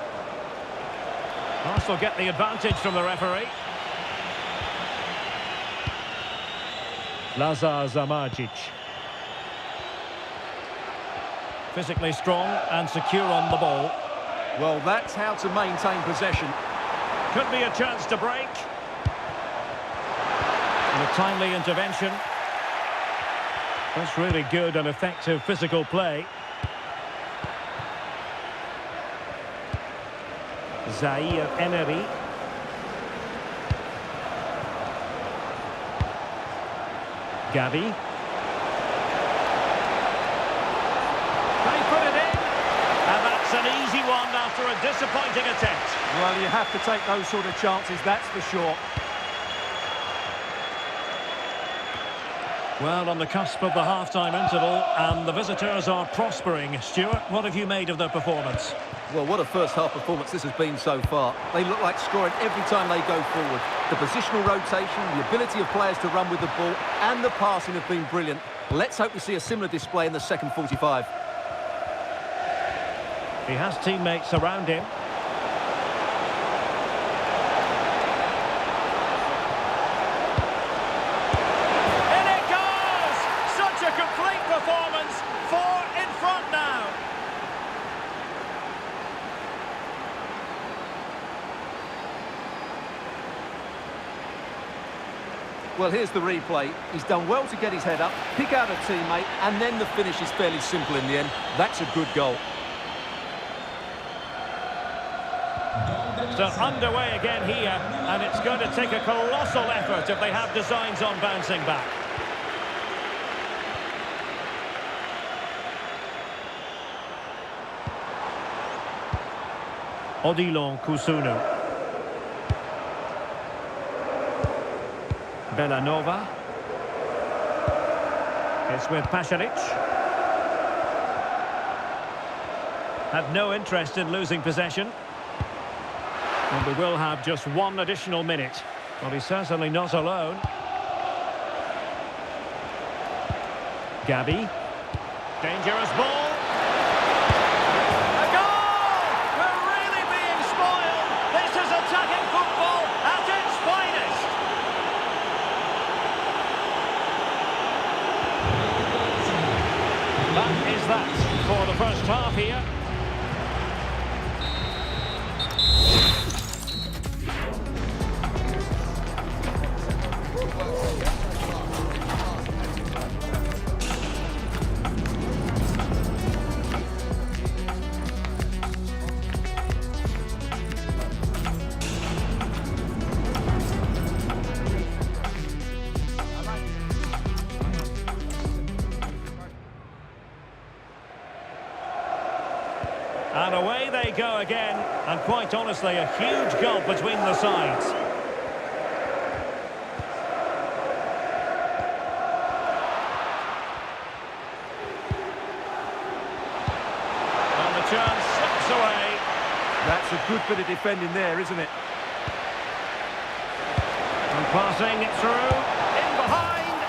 Arsenal get the advantage from the referee. Lazar Zamardzic. Physically strong and secure on the ball. Well, that's how to maintain possession. Could be a chance to break. And a timely intervention. That's really good and effective physical play. Zaire Emery. Gabi. They put it in. And that's an easy one after a disappointing attempt. Well, you have to take those sort of chances, that's for sure. Well, on the cusp of the half-time interval, and the visitors are prospering. Stuart, what have you made of their performance? Well, what a first-half performance this has been so far. They look like scoring every time they go forward. The positional rotation, the ability of players to run with the ball, and the passing have been brilliant. Let's hope we see a similar display in the second 45. He has teammates around him. In it goes! Such a complete performance. 4 in front now. Well, here's the replay. He's done well to get his head up, pick out a teammate, and then the finish is fairly simple in the end. That's a good goal. So underway again here, and it's going to take a colossal effort if they have designs on bouncing back. Odilon Kusunu. Bellanova. It's with Pasalic. Had no interest in losing possession. And we will have just one additional minute. Well, he's certainly not alone. Gabi. Dangerous ball. A goal! We're really being spoiled. This is attacking football at its finest. That is that for the first half here. And away they go again, and quite honestly, a huge gulf between the sides. And the chance slips away. That's a good bit of defending there, isn't it? And passing it through, in behind,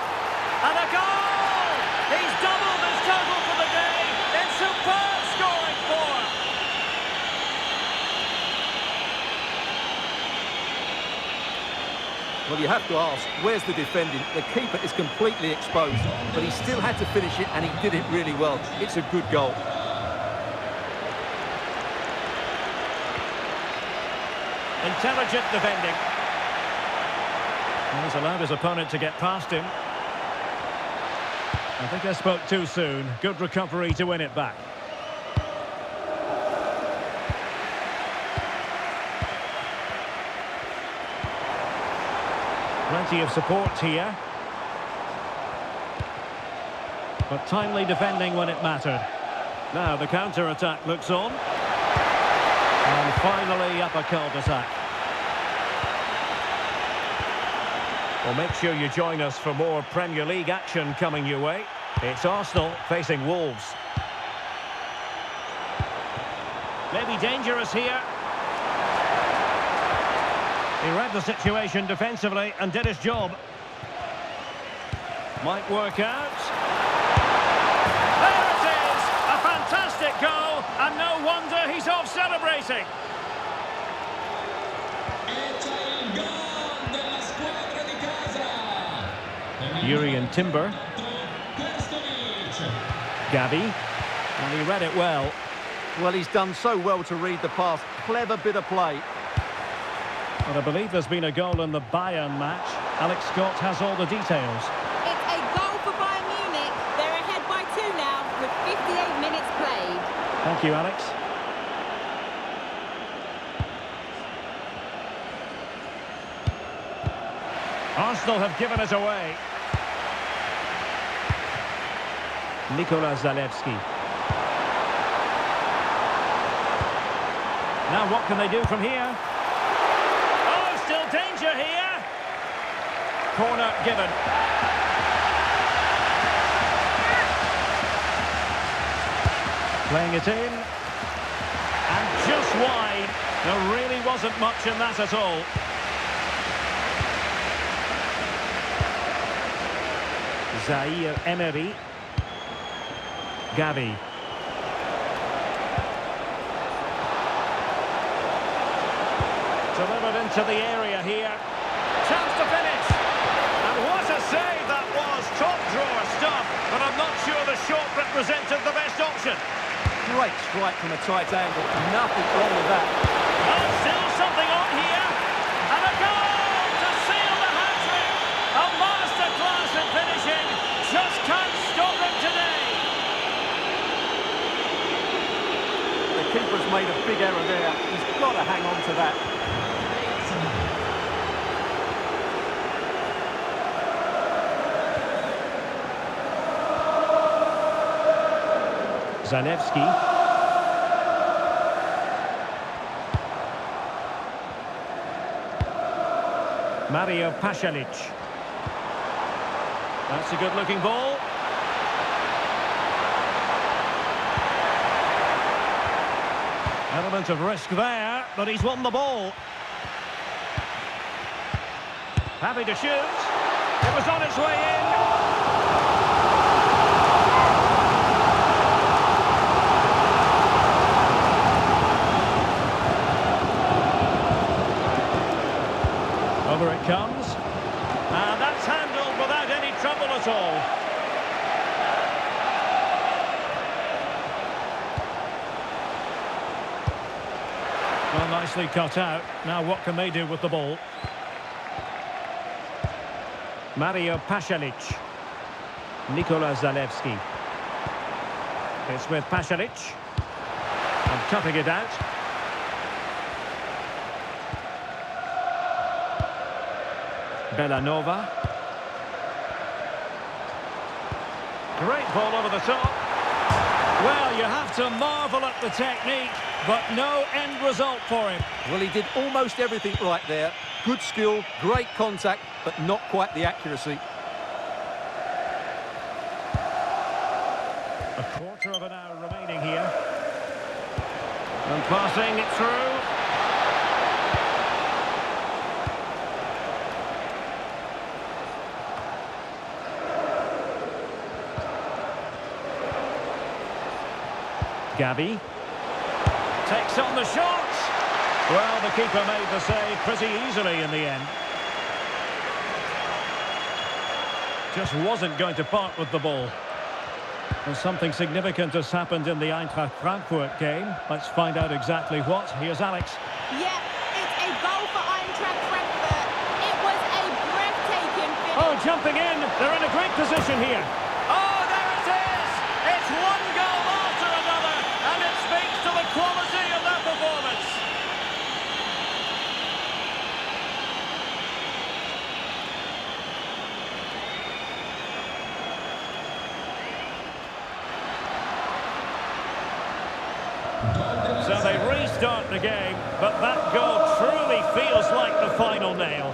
and a goal! He's doubled his total for the day in superb scoring form. Well, you have to ask, where's the defending? The keeper is completely exposed, but he still had to finish it, and he did it really well. It's a good goal. Intelligent defending. He's allowed his opponent to get past him. I think I spoke too soon. Good recovery to win it back. Plenty of support here. But timely defending when it mattered. Now the counter-attack looks on. And finally up a cul-de-sac. Well, make sure you join us for more Premier League action coming your way. It's Arsenal facing Wolves. Maybe dangerous here. He read the situation defensively and did his job. Might work out. There it is! A fantastic goal, and no wonder he's off celebrating. Yuri and Timber. Gavi. And he read it well. Well, he's done so well to read the pass. Clever bit of play. And I believe there's been a goal in the Bayern match. Alex Scott has all the details. It's a goal for Bayern Munich. They're ahead by 2 now with 58 minutes played. Thank you, Alex. Arsenal have given it away. Zalewski. Now what can they do from here? Oh, still danger here. Corner given. Playing it in. And just wide. There really wasn't much in that at all. Zaire Emery. Gavi. Delivered into the area here. Chance to finish. And what a save that was. Top drawer stuff. But I'm not sure the shot represented the best option. Great strike from a tight angle. Nothing wrong with that. Oh, still something on here. And a goal to seal the hat-trick. A masterclass in finishing. Just can't stop him today. The keeper's made a big error there. He's got to hang on to that. Zalewski. Mario Pasalic. That's a good-looking ball. Element of risk there, but he's won the ball. Happy to shoot. It was on its way in. Over it comes. And that's handled without any trouble at all. Well, nicely cut out. Now what can they do with the ball? Mario Pasalic. Zalewski. It's with Pasalic. And cutting it out. Bellanova. Great ball over the top. Well, you have to marvel at the technique, but no end result for him. Well, he did almost everything right there. Good skill, great contact, but not quite the accuracy. A quarter of an hour remaining here. And passing it through. Gavi takes on the shot. Well, the keeper made the save pretty easily in the end. Just wasn't going to part with the ball. And something significant has happened in the Eintracht Frankfurt game. Let's find out exactly what. Here's Alex. Yeah, it's a goal for Eintracht Frankfurt. It was a breathtaking finish. Oh, jumping in. They're in a great position here. Oh, there it is. It's one goal after another. And it speaks to the quality of that performance. So they restart the game, but that goal truly feels like the final nail.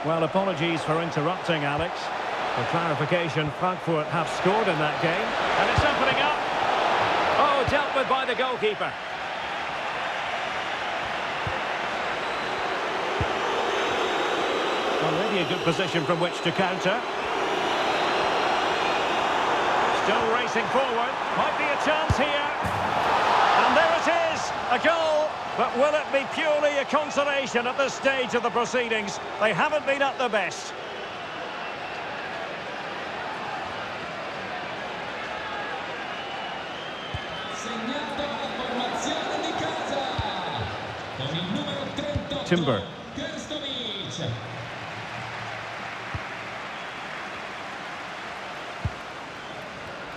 Well, apologies for interrupting, Alex. For clarification, Frankfurt have scored in that game, and it's opening up. Oh, dealt with by the goalkeeper. Maybe a good position from which to counter. Still racing forward. Might be a chance here. And there it is, a goal. But will it be purely a consolation at this stage of the proceedings? They haven't been at their best. Segnato la formazione di casa con il numero 38 Timber.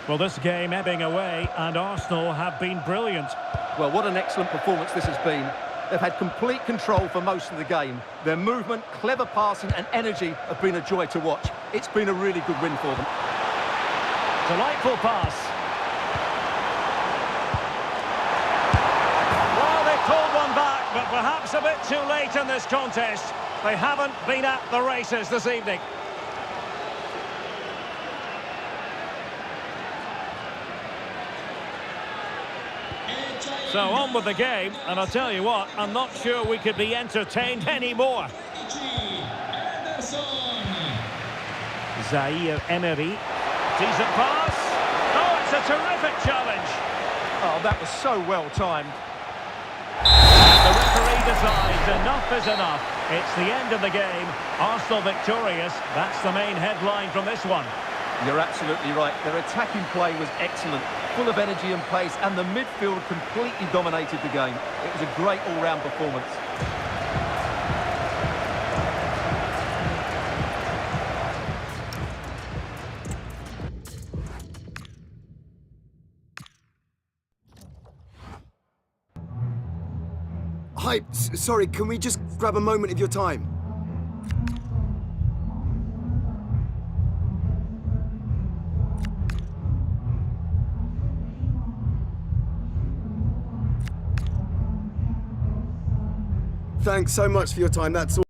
Well, this game ebbing away, and Arsenal have been brilliant. Well, what an excellent performance this has been. They've had complete control for most of the game. Their movement, clever passing and energy have been a joy to watch. It's been a really good win for them. Delightful pass. Well, they pulled one back, but perhaps a bit too late in this contest. They haven't been at the races this evening. So on with the game, and I'll tell you what, I'm not sure we could be entertained anymore. Zaire Emery. Decent pass. Oh, it's a terrific challenge. Oh, that was so well timed. The referee decides enough is enough. It's the end of the game. Arsenal victorious. That's the main headline from this one. You're absolutely right. Their attacking play was excellent, full of energy and pace, and the midfield completely dominated the game. It was a great all-round performance. Hi, sorry, can we just grab a moment of your time? Thanks so much for your time, that's all.